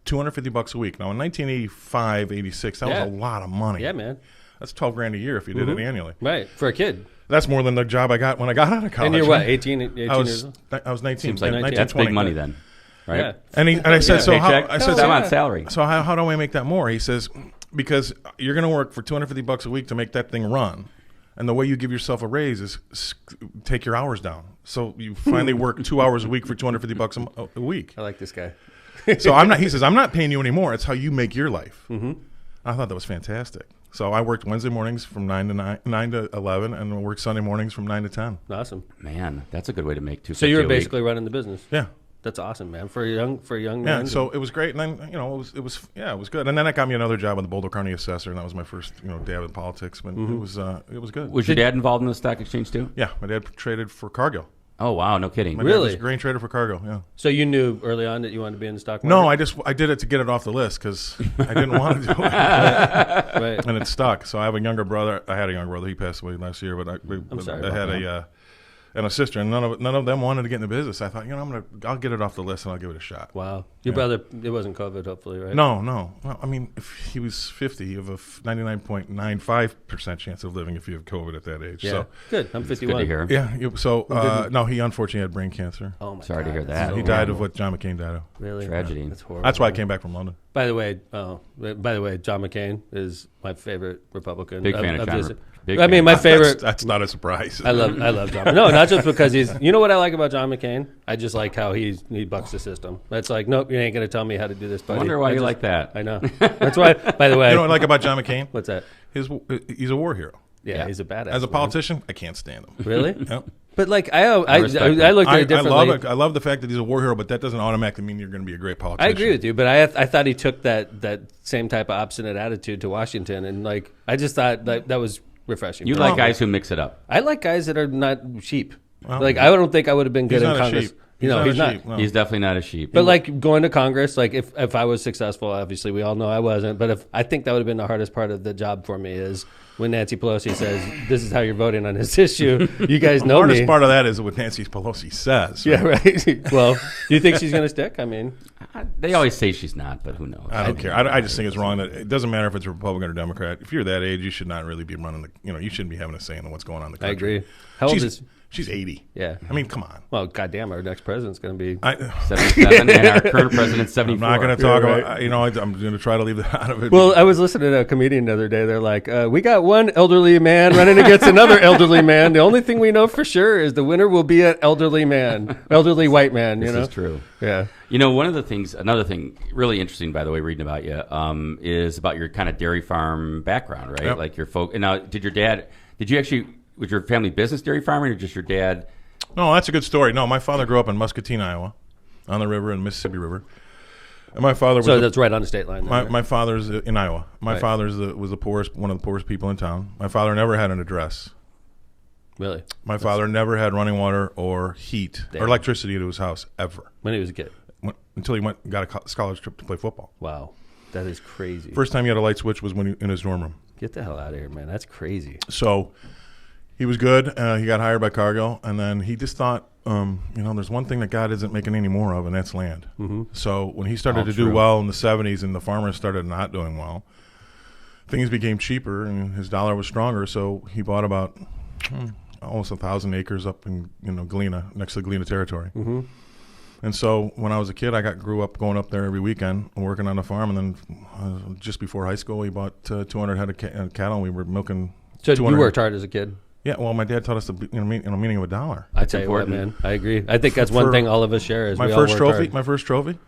$250 a week." Now, in 1985, 86, that was a lot of money. Yeah, man. That's $12,000 a year if you did it annually. Right. For a kid. That's more than the job I got when I got out of college. And you're what, right? 18 I years was old? I was 19. Seems like 19, that's 20. big money then, right? Yeah. And I said, "So how?" Paycheck? I said, I'm on salary. "So how do I make that more?" He says, "Because you're going to work for $250 a week to make that thing run." And the way you give yourself a raise is take your hours down. So you finally work 2 hours a week for $250 a week. I like this guy. So I'm not. He says, "I'm not paying you anymore. It's how you make your life." I thought that was fantastic. So I worked Wednesday mornings from 9 to 11, and I worked Sunday mornings from 9 to 10. Awesome. Man, that's a good way to make $250 So you were a week. basically running the business. Yeah, That's awesome, man. For a young yeah. man. So it was great, and then it was good. And then that got me another job with the Boulder County Assessor, and that was my first dab in politics. But it was good. Was your dad involved in the stock exchange too? Yeah, my dad traded for Cargill. Oh wow, no kidding. My Really? dad was a grain trader for Cargill. Yeah. So you knew early on that you wanted to be in the stock No, market? I did it to get it off the list because I didn't want to do it, Right. and it stuck. So I have a younger brother. I had a younger brother. He passed away last year, but I'm sorry I about had and a sister, and none of them wanted to get in the business. I thought, I'll get it off the list and I'll give it a shot. Wow. Your brother, it wasn't COVID, hopefully, right? No. Well, I mean, if he was 50, you have a 99.95% chance of living if you have COVID at that age. Yeah. So Good. I'm Good 51. to hear. yeah. No, he unfortunately had brain cancer. Oh my Sorry to God, hear that's that. so He died horrible. of what John McCain died of. Really? Tragedy. That's horrible. That's why I came back from London. By the way, John McCain is my favorite Republican. Big fan of John. this- Big I mean, fan. my favorite. That's not a surprise. I love John. No, not just because he's. You know what I like about John McCain? I just like how he bucks the system. That's like, nope, you ain't gonna tell me how to do this, I buddy. wonder why you just- like that. I know. That's why. By the way, You know what I like about John McCain? what's that? He's a war hero. Yeah, Yeah. he's a badass. As a man. politician, I can't stand him. Really? Yep. But like I respect looked at I it differently. love it. I love the fact that he's a war hero, but that doesn't automatically mean you're going to be a great politician. I agree with you, but I thought he took that same type of obstinate attitude to Washington, and like I just thought that was refreshing. You like guys who mix it up. I like guys that are not sheep. Well, like I don't think I would have been good he's in not a Congress. sheep. He's not. sheep, no. He's definitely not a sheep. But like going to Congress, like if I was successful, obviously we all know I wasn't. But if I think that would have been the hardest part of the job for me is when Nancy Pelosi says, "This is how you're voting on this issue." You guys know The hardest me. part of that is what Nancy Pelosi says. Yeah, right. Well, do you think she's going to stick? I mean, They always say she's not, but who knows? I don't care. I just think it's wrong that it doesn't matter if it's a Republican or Democrat. If you're that age, you should not really be running the. You shouldn't be having a say in what's going on in the I country. agree. How old she's, is? She's 80. Yeah. I mean, come on. Well, goddamn, our next president's going to be. 77, and our current president's 74. I'm not going to talk right. about. I'm going to try to leave that out of it. Well, I was listening to a comedian the other day. They're like, we got one elderly man running against another elderly man. The only thing we know for sure is the winner will be an elderly white man. This is true. Yeah. Another thing really interesting, by the way, reading about you, is about your kind of dairy farm background, right? Yep. Like your folk. And now, was your family business dairy farming or just your dad? No, that's a good story. No, my father grew up in Muscatine, Iowa, on the river in Mississippi River. And my father was that's right on the state line. Then, right? my father's in Iowa. My Right. father's was one of the poorest people in town. My father never had an address. Really? My father never had running water or heat Damn. or electricity to his house ever When he was a kid. until he got a scholarship to play football. Wow. That is crazy. First time he had a light switch was when he, in his dorm room. Get the hell out of here, man. That's crazy. So he was good. He got hired by Cargill, and then he just thought, there's one thing that God isn't making any more of, and that's land. Mm-hmm. So when he started to do well in the 70s and the farmers started not doing well, things became cheaper and his dollar was stronger. So he bought about almost 1,000 acres up in Galena, next to the Galena territory. Mm-hmm. And so when I was a kid, I grew up going up there every weekend and working on the farm. And then just before high school, we bought 200 head of cattle, and we were milking. So you worked hard as a kid? Yeah, well, my dad taught us the meaning of a dollar. I tell you what, man, I agree. I think that's one thing all of us share is my we first all trophy. hard. My first trophy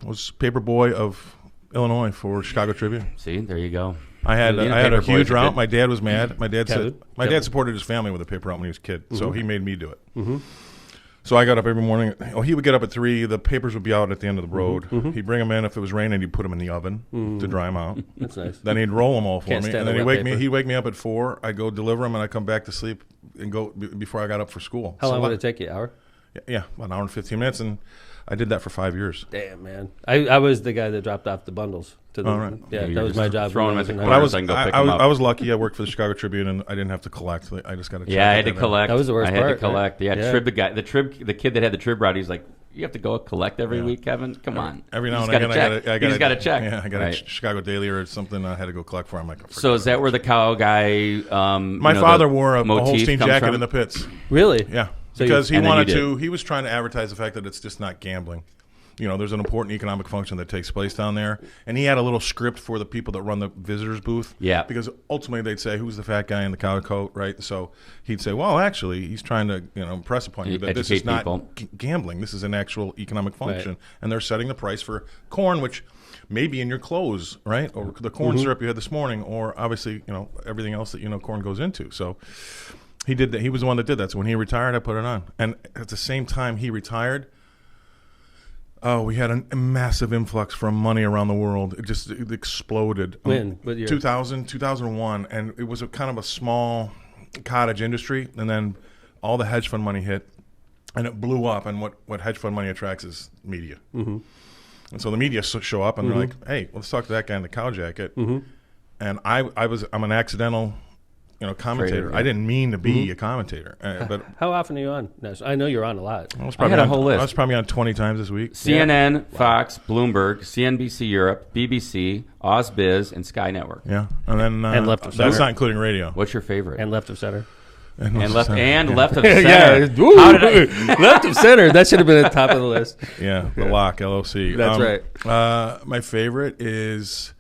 was paper boy of Illinois for Chicago Tribune. See, there you go. I had Being a a paper boy huge is a route. good- My dad was mad. My dad said Yep. dad supported his family with a paper route when he was a kid, so he made me do it. Mm-hmm. So I got up every morning. Oh, he would get up at 3. The papers would be out at the end of the road. Mm-hmm. He'd bring them in. If it was raining, he'd put them in the oven to dry them out. That's nice. Then he'd roll them all for Can't me, stand and then the wet paper. he'd wake me up at 4. I'd go deliver them, and I'd come back to sleep and go before I got up for school. How So long would it take you? Hour? Yeah, about an hour and 15 minutes, and I did that for 5 years. Damn, man. I was the guy that dropped off the bundles to the. All right. Yeah, You're that was just my job. throwing when them at the I corner. was in But high I I was- was pick 'em up. I was lucky. I worked for the Chicago Tribune, and I didn't have to collect. I just got to. Yeah, I had to collect. That was the worst I had part, to collect. right? Yeah, Yeah. the kid that had the trib route. He's like, you have to go collect every week, Kevin. Come on. Every You now just and again, gotta check. You just got to check. Yeah, I got Right. a Chicago Daily or something. I had to go collect for. I'm like, So is that where the cow guy? my father wore a motif Holstein comes jacket from? in the pits. Really? Yeah, So because he and then you wanted did. to. He was trying to advertise the fact that it's just not gambling. There's an important economic function that takes place down there, and he had a little script for the people that run the visitors booth. Yeah. Because ultimately they'd say, "Who's the fat guy in the cow coat?" Right? So he'd say, "Well, actually, he's trying to impress upon you that this is Educate not people. gambling. This is an actual economic function, and they're setting the price for corn, which." Maybe in your clothes, right? Or the corn syrup you had this morning, or obviously, everything else that corn goes into. So he did that. He was the one that did that. So when he retired, I put it on. And at the same time he retired, we had a massive influx from money around the world. It exploded. When? What year? 2000, 2001, and it was a kind of a small cottage industry, and then all the hedge fund money hit, and it blew up. And what hedge fund money attracts is media. Mm-hmm. And so the media show up, and they're like, "Hey, let's talk to that guy in the cow jacket." Mm-hmm. And I'm an accidental, commentator. Trader, yeah. I didn't mean to be a commentator, but How often are you on? No, I know you're on a lot. I was I had a whole list. I was probably on 20 times this week. CNN, Fox, Bloomberg, CNBC Europe, BBC, OzBiz, and Sky Network. Yeah, and then And left of that's center. not including radio. What's your favorite? And left of center. And left of center. Yeah. Ooh, How did I? left of center. That should have been at the top of the list. Yeah, the Lock LOC. That's right. My favorite is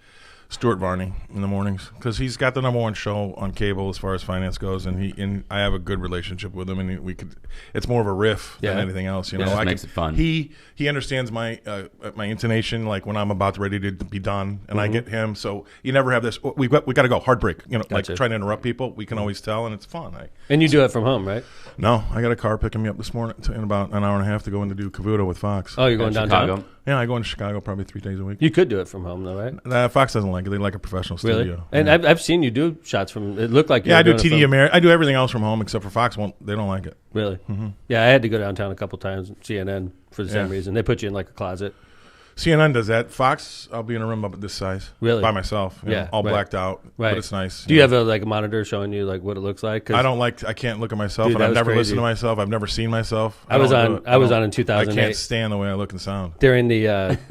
Stuart Varney in the mornings because he's got the #1 show on cable as far as finance goes, and I have a good relationship with him, and we could. It's more of a riff than Yeah. anything else, It just makes it fun. He understands my intonation, like when I'm about ready to be done, and I get him. So you never have this. We got to go hard break. Gotcha. Like trying to interrupt people. We can always tell, and it's fun. And you do it from home, right? No, I got a car picking me up this morning in about an hour and a half to go in to do Cavuto with Fox. Oh, you're going downtown? Chicago. Yeah, I go into Chicago probably 3 days a week. You could do it from home, though, right? Fox doesn't like it. They like a professional Really? studio. And yeah. I've seen you do shots from. It looked like Yeah, I do doing it TD from- America. I do everything else from home except for Fox. They don't like it. Really? Mm-hmm. Yeah, I had to go downtown a couple times. CNN for the same reason. They put you in like a closet. CNN does that. Fox, I'll be in a room up at this size. Really? By myself. You know, all blacked out. Right. But it's nice. Do you have a monitor showing you like what it looks like? 'Cause I can't look at myself, Dude, and I've that was never crazy. listened to myself. I've never seen myself. I was don't do it. on in I 2008 can't stand the way I look and sound. during the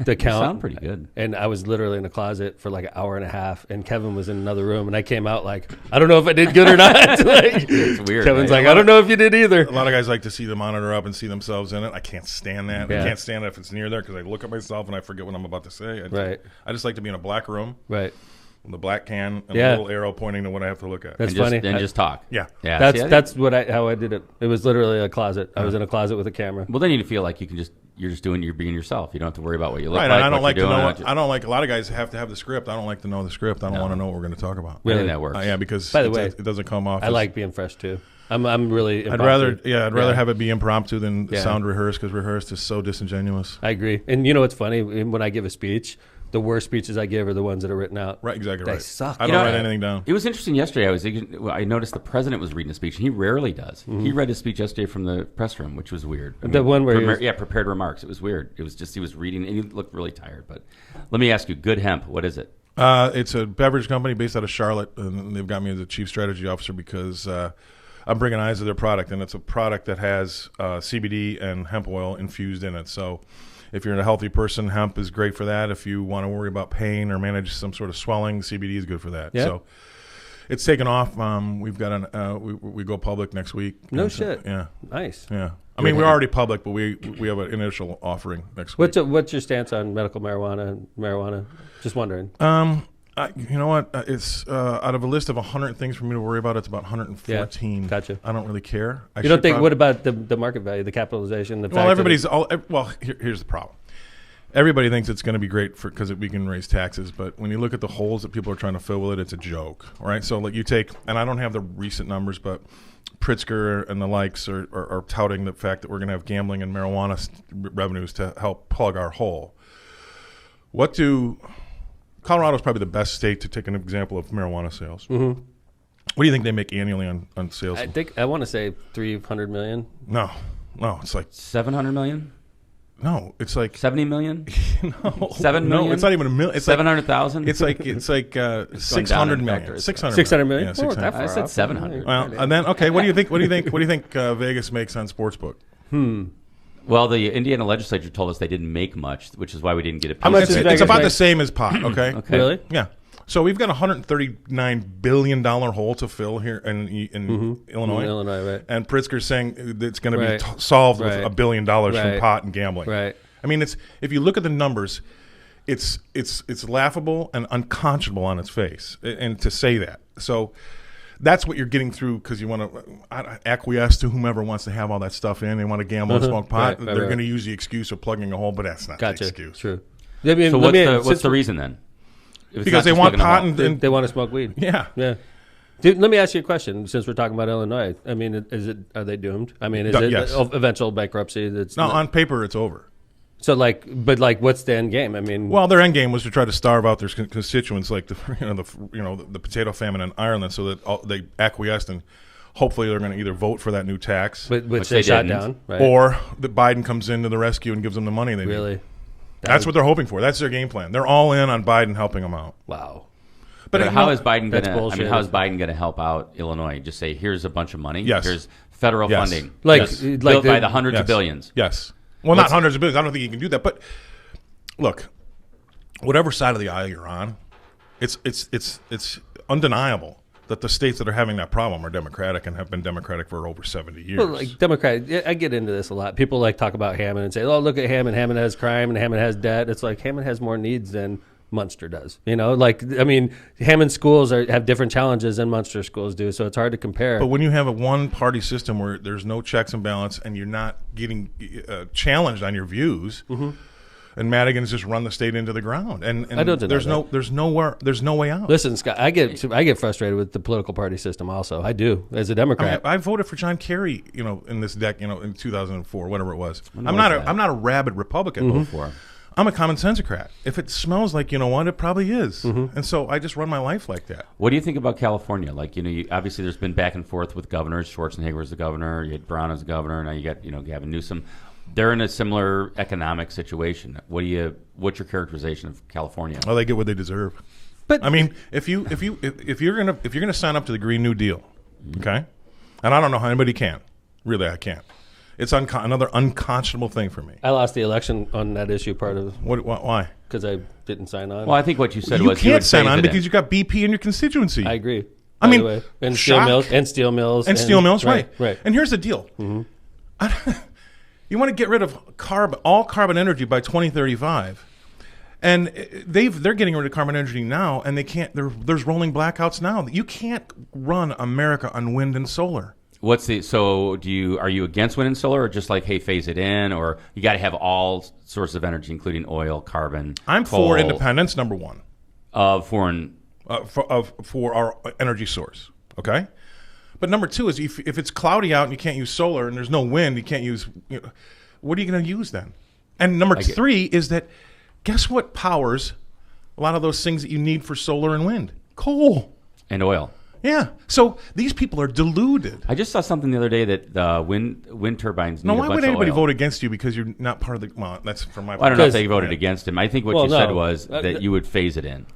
count. Sound pretty good. And I was literally in a closet for like an hour and a half, and Kevin was in another room, and I came out like, I don't know if I did good or not. Like, It's weird. Kevin's right? like, I don't know if you did either. A lot of guys like to see the monitor up and see themselves in it. I can't stand that. Yeah. I can't stand it if it's near there because I look at myself and I forget what I'm about to say. Right. I just like to be in a black room Right. with a black can and Yeah. a little arrow pointing to what I have to look at. That's and just, funny. And just talk. Yeah. Yeah. That's how I did it. It was literally a closet. I was in a closet with a camera. Well, then you feel like you're being yourself. You don't have to worry about what you look Right, like. and I don't what like to you're know. doing, I don't like. A lot of guys have to have the script. I don't like to know the script. I don't want to know what we're going to talk about. I think that works. Yeah, because By the way, it doesn't come off. I as- like being fresh too. I'm really. I'd rather impromptu. have it be impromptu than Yeah. sound rehearsed because rehearsed is so disingenuous. I agree. And you know what's funny? When I give a speech, the worst speeches I give are the ones that are written out. Right, exactly They right. suck. I don't write anything down. It was interesting yesterday. I noticed the president was reading a speech, and he rarely does. He read his speech yesterday from the press room, which was weird. The one where he was- prepared remarks. It was weird. It was just he was reading, and he looked really tired. But let me ask you, Good Hemp, what is it? It's a beverage company based out of Charlotte, and they've got me as a chief strategy officer because I'm bringing eyes to their product, and it's a product that has CBD and hemp oil infused in it. So if you're a healthy person, hemp is great for that. If you want to worry about pain or manage some sort of swelling, CBD is good for that. Yeah. So it's taken off. We've got we go public next week. No And so- shit. Yeah, Nice. yeah. I mean, we're already public, but we have an initial offering next week. What's your stance on medical marijuana? Just wondering. You know what? It's out of a list of 100 things for me to worry about, it's about 114. Yeah, gotcha. I don't really care. You don't think? What about the market value, the capitalization? The fact Well, that everybody's all. Well, here's the problem. Everybody thinks it's going to be great because we can raise taxes, but when you look at the holes that people are trying to fill with it, it's a joke, right? So, like, you take, and I don't have the recent numbers, but Pritzker and the likes are touting the fact that we're going to have gambling and marijuana revenues to help plug our hole. Colorado's probably the best state to take an example of marijuana sales. Mm-hmm. What do you think they make annually on sales? I want to say 300 million. No, it's like 700 million? no, it's like 70 million? no, 7 million? No, it's not even a million. It's 700,000? It's like 600 million. 600 million. Yeah, Oh, 600. that far I said off. 700. Well, and then okay, what do you think? What do you think Vegas makes on sportsbook? Well, the Indiana legislature told us they didn't make much, which is why we didn't get a piece How much of is it. Vegas It's about make? the same as pot. Okay. Okay. Really? Yeah. So we've got a $139 billion hole to fill here in Illinois. In Illinois, right. And Pritzker's saying that it's going to Right. be solved with Right. $1 billion from Right. pot and gambling. Right. I mean, if you look at the numbers, it's laughable and unconscionable on its face, and to say that. So that's what you're getting through because you want to acquiesce to whomever wants to have all that stuff in. They want to gamble and smoke pot. Right, They're right. going to use the excuse of plugging a hole, but that's not the Gotcha. excuse. True. I mean, So what's the reason then? If it's Because not they just want plugging a pot hole. and They want to smoke weed. yeah. Yeah. Dude, let me ask you a question. Since we're talking about Illinois, I mean, are they doomed? I mean, is it Yes. eventual bankruptcy? That's No, on paper it's over. so what's the end game? I mean, Well, their end game was to try to starve out their constituents, like the potato famine in Ireland, so that they acquiesced, and hopefully they're going to either vote for that new tax, which they shot didn't. down, right? or that Biden comes into the rescue and gives them the money they need. Really? That's what they're hoping for. That's their game plan. They're all in on Biden helping them out. Wow. But you how know, is Biden that's going to? I bullshit. mean, how is Biden going to help out Illinois? Just say, here's a bunch of money. Yes. Here's federal Yes. funding. Like- Just like built by the- the hundreds of Yes. billions. Yes. Well, not hundreds of billions. I don't think you can do that. But look, whatever side of the aisle you're on, it's undeniable that the states that are having that problem are Democratic and have been Democratic for over 70 years. Well, like Democrat, I get into this a lot. People like talk about Hammond and say, "Oh, look at Hammond. Hammond has crime and Hammond has debt." It's like Hammond has more needs than Munster does. You know, I mean, Hammond schools have different challenges than Munster schools do, so it's hard to compare. But when you have a one-party system where there's no checks and balance and you're not getting challenged on your views, and Madigan's just run the state into the ground. And I don't deny there's no way out. Listen, Scott, I get frustrated with the political party system. Also, I do as a Democrat. I voted for John Kerry, in this in 2004, whatever it was. I'm not a rabid Republican. Before. I'm a common sensocrat. If it smells like it probably is. And so I just run my life like that. What do you think about California? Like, obviously there's been back and forth with governors. Schwarzenegger was the governor. You had Brown as the governor. Now you got, Gavin Newsom. They're in a similar economic situation. What's your characterization of California? Well, they get what they deserve. But I mean, if you're gonna sign up to the Green New Deal, okay, and I don't know how anybody can. Really, I can't. It's another unconscionable thing for me. I lost the election on that issue. Part of why? Because I didn't sign on. Well, I think what you said You was can't sign on because you got BP in your constituency. I agree. I mean, way. And steel mills, right? Right. And here's the deal: you want to get rid of all carbon energy by 2035, and they're getting rid of carbon energy now, and they can't. There's rolling blackouts now. You can't run America on wind and solar. Are you against wind and solar, or just like, hey, phase it in, or you got to have all sources of energy, including oil, carbon? I'm coal, for independence, number one. Of foreign. For our energy source, okay? But number two is if it's cloudy out and you can't use solar and there's no wind, you can't use. What are you going to use then? And number three is that guess what powers a lot of those things that you need for solar and wind? Coal And oil. Yeah. So these people are deluded. I just saw something the other day that wind turbines need No, a why bunch would of anybody oil. vote against you because you're not part of the? Well, that's from my. Well, I don't know if they voted against him. I think what you said was that th- you would phase it in.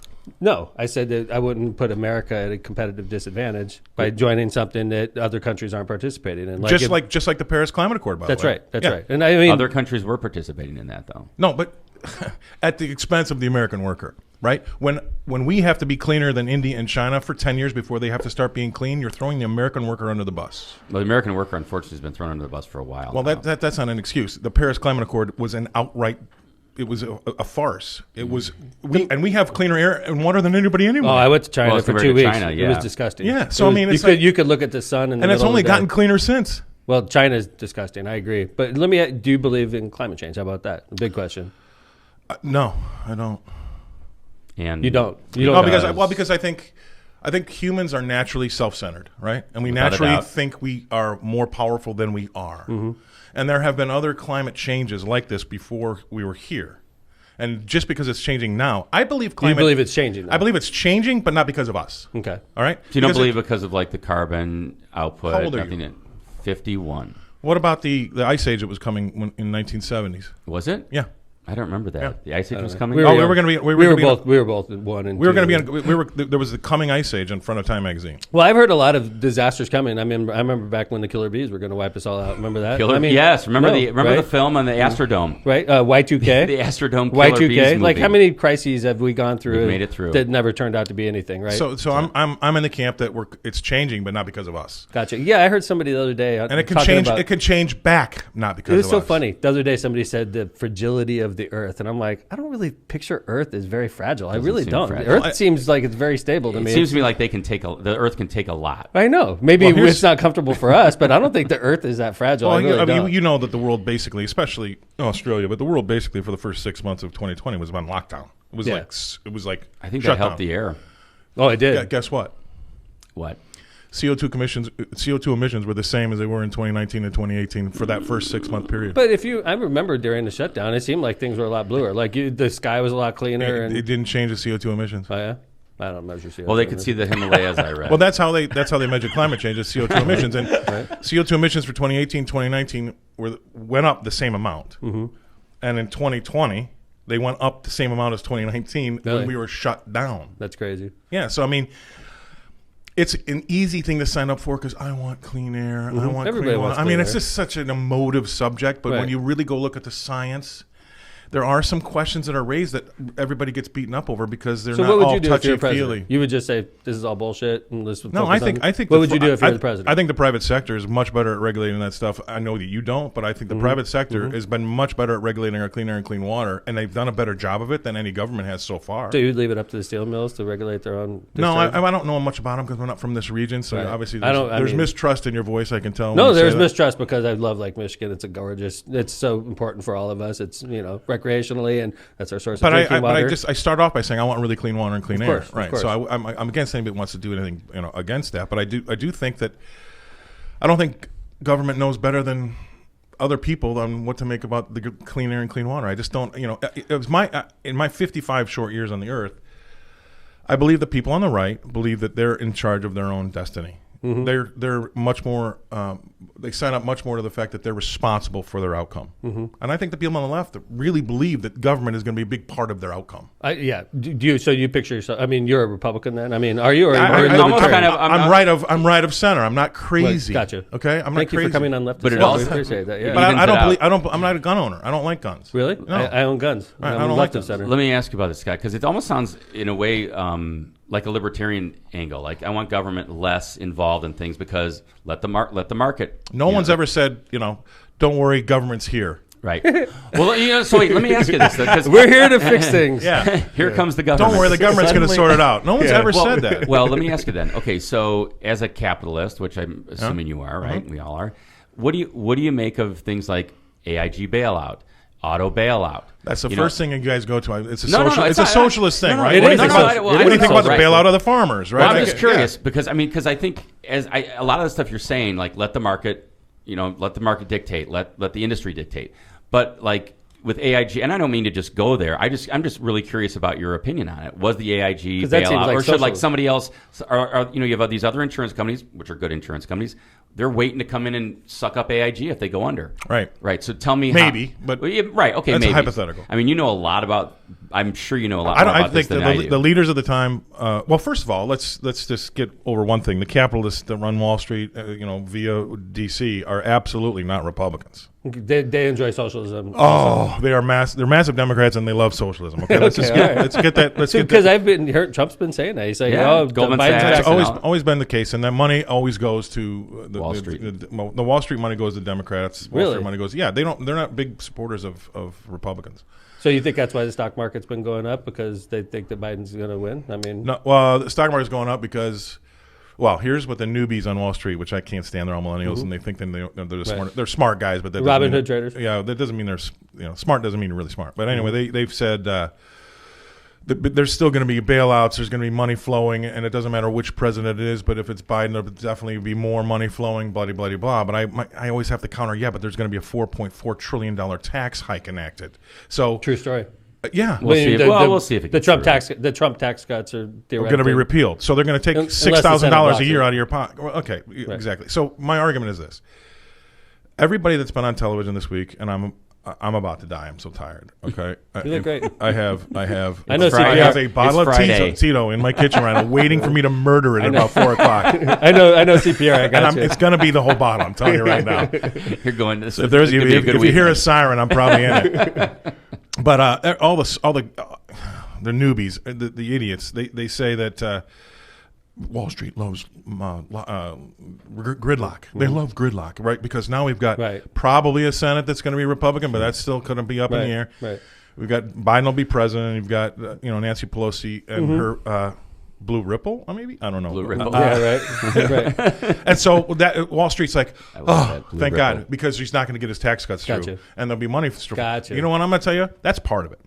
No, I said that I wouldn't put America at a competitive disadvantage by joining something that other countries aren't participating in. Just like the Paris Climate Accord, by the way. That's right. That's Yeah. right. And I mean, Other countries were participating in that, though. No, but at the expense of the American worker, right? When we have to be cleaner than India and China for 10 years before they have to start being clean, you're throwing the American worker under the bus. Well, the American worker, unfortunately, has been thrown under the bus for a while. Well, now. that's not an excuse. The Paris Climate Accord was an outright. It was a farce. It was we have cleaner air and water than anybody anyway. oh, I went to China Well, for compared 2 to weeks. China, It yeah. was disgusting. Yeah, so I mean, it's you could look at the sun and it's only gotten cleaner since. Well, China's disgusting. I agree. But do you believe in climate change? How about that? A big question. No, I don't. And You don't. No, because I think humans are naturally self-centered, right? And we Without a naturally doubt. think we are more powerful than we are. And there have been other climate changes like this before we were here. And just because it's changing now, I believe climate. You believe it's changing now? I believe it's changing, but not because of us. Okay. All right. So you don't believe because of like the carbon output? How old are nothing you? in 51. What about the ice age that was coming in 1970s? Was it? Yeah. I don't remember that. Yeah. The ice age was coming. We Oh, were we were young. going to be. We were both one and We were two. going to be. There was the coming ice age in front of Time magazine. Well, I've heard a lot of disasters coming. I remember back when the killer bees were going to wipe us all out. Remember that? Yes. Remember right? the film on the Astrodome? Right? Y2K. The Astrodome Killer Bees Y2K. movie. Like how many crises have we gone through? We've made it through. That never turned out to be anything, right? So I'm in the camp that it's changing, but not because of us. Gotcha. Yeah, I heard somebody the other day. And it can change. It can change back, not because. It was of so us. funny. The other day, somebody said the fragility of the Earth, and I'm like, I don't really picture Earth as very fragile. I really seem don't. fragile. Earth seems like it's very stable to It me. seems to me like the Earth can take a lot. I know. Maybe Well, here's- it's not comfortable for us, but I don't think the Earth is that fragile. Well, I really don't. you know that the world basically, especially Australia, but the world basically for the first 6 months of 2020 was on lockdown. It was like I think shut that helped down. the air. Oh, it did. Guess what? What? CO2 emissions were the same as they were in 2019 and 2018 for that first 6 month period. But I remember during the shutdown, it seemed like things were a lot bluer. Like the sky was a lot cleaner. it didn't change the CO2 emissions. Oh yeah, I don't measure CO2. Well, they could see the Himalayas. I read. Well, that's how they measure climate change is CO2 emissions, and CO2 emissions for 2018, 2019 went up the same amount, and in 2020 they went up the same amount as 2019 Really? when we were shut down. That's crazy. Yeah, so I mean, it's an easy thing to sign up for because I want clean air. I want Everybody clean water. wants I clean mean, it's air. just such an emotive subject, but when Right. you really go look at the science, there are some questions that are raised that everybody gets beaten up over because they're So not what would all you do if you're touchy-feely. president? You would just say this is all bullshit. And let's No, focus I think. What would you do if you're the president? I think the private sector is much better at regulating that stuff. I know that you don't, but I think the private sector has been much better at regulating our clean air and clean water, and they've done a better job of it than any government has so far. So you'd leave it up to the steel mills to regulate their own. No, discharge? I don't know much about them because we're not from this region. So Right. obviously, I there's mean- mistrust in your voice. I can tell. No, when you say there's that. mistrust because I love Lake Michigan. It's a gorgeous. It's so important for all of us. It's recreationally, and that's our source But of drinking water. I start off by saying I want really clean water and clean air, course, of right? course. So I'm against anybody who wants to do anything against that. But I do think that I don't think government knows better than other people on what to make about the clean air and clean water. I just don't. It was in my 55 short years on the earth, I believe the people on the right believe that they're in charge of their own destiny. Mm-hmm. They're much more. They sign up much more to the fact that they're responsible for their outcome. Mm-hmm. And I think the people on the left really believe that government is going to be a big part of their outcome. Yeah. Do you? So you picture yourself? I mean, you're a Republican then. I mean, are you? Or are you almost kind of. I'm right of center. I'm not crazy. Gotcha. Okay. I'm not Thank crazy. you for coming on left. But it also also- appreciate that. Yeah. But Evens it out. I'm not a gun owner. I don't like guns. Really? No. I own guns. Right, I'm I don't left like of guns. center. Let me ask you about this, Scott, because it almost sounds, in a way, like a libertarian angle. Like, I want government less involved in things because let the market. No one's ever said, don't worry, government's here. Right. Well, so wait, let me ask you this. Because We're here to fix things. Yeah. here comes the government. Don't worry, the government's going to sort it out. No one's ever said that. Well, let me ask you then. Okay, so as a capitalist, which I'm assuming you are, right? We all are. What do you make of things like AIG bailout, auto bailout? That's the first thing you guys go to. It's a No, it's a not- socialist thing, no, right? it What do is. you think No, about- no, what do you think about the right. bailout of the farmers, right? Well, I'm Like, just curious because I think a lot of the stuff you're saying, like let the market, let the market dictate, let the industry dictate. But like with AIG, and I don't mean to just go there. I'm just really curious about your opinion on it. Was the AIG 'Cause that seems bailout, like or should like socialism. somebody else? You have these other insurance companies, which are good insurance companies. They're waiting to come in and suck up AIG if they go under. Right. Right. So tell me, Maybe, but well, yeah, right. Okay, that's maybe hypothetical. I mean, you know a lot about. I'm sure you know a lot more I about this think than I do. the leaders of the time. Well, first of all, let's just get over one thing: the capitalists that run Wall Street, via DC, are absolutely not Republicans. They enjoy socialism. Oh, they're massive Democrats and they love socialism. Okay, let's Okay, all right. let's get that. Let's get Because that. I've been heard Trump's been saying that. He's like, Yeah, Goldman Biden's Sachs. back. That's and all. always been the case, and that money always goes to Wall Street. The Wall Street money goes to Democrats. Wall Really? Street money goes. Yeah, they're not big supporters of Republicans. So you think that's why the stock market's been going up, because they think that Biden's going to win? I mean, No, well, the stock market's going up because, well, here's what the newbies on Wall Street, which I can't stand. They're all millennials, and they think they're smart. They're smart guys, but that doesn't Robin mean- Hood traders. Yeah, that doesn't mean they're smart. Doesn't mean really smart. But anyway, they've said there's still going to be bailouts. There's going to be money flowing, and it doesn't matter which president it is. But if it's Biden, there'll definitely be more money flowing. Blah blah blah. But I always have to counter. Yeah, but there's going to be a $4.4 trillion tax hike enacted. So true story. yeah, We'll see. We'll see if it the gets Trump through. the Trump tax cuts are going to be repealed. So they're going to take Unless the $6,000 Senate a blocks year it. out of your pocket. Well, okay, exactly. So my argument is this: everybody that's been on television this week, and I'm about to die. I'm so tired. Okay, You look great. I have. I know I have CPR. a bottle of Friday. Tito in my kitchen right now, waiting for me to murder it at about 4 o'clock. I know CPR. I got And you. it's going to be the whole bottle. I'm telling you right now. You're going. This If there's could be a if good you week. hear a siren, I'm probably in it. But all the newbies, the idiots, they say that Wall Street loves gridlock. They love gridlock, right? Because now we've got Right. probably a Senate that's going to be Republican, but that's still going to be up in the air. Right. We've got Biden will be president. You've got Nancy Pelosi and her. Blue Ripple, maybe? I don't know. Blue Ripple. Yeah, right. And so that Wall Street's like, love oh, that Blue thank Ripple. God, because he's not going to get his tax cuts through, Gotcha. and there'll be money. Gotcha. You know what I'm going to tell you? That's part of it.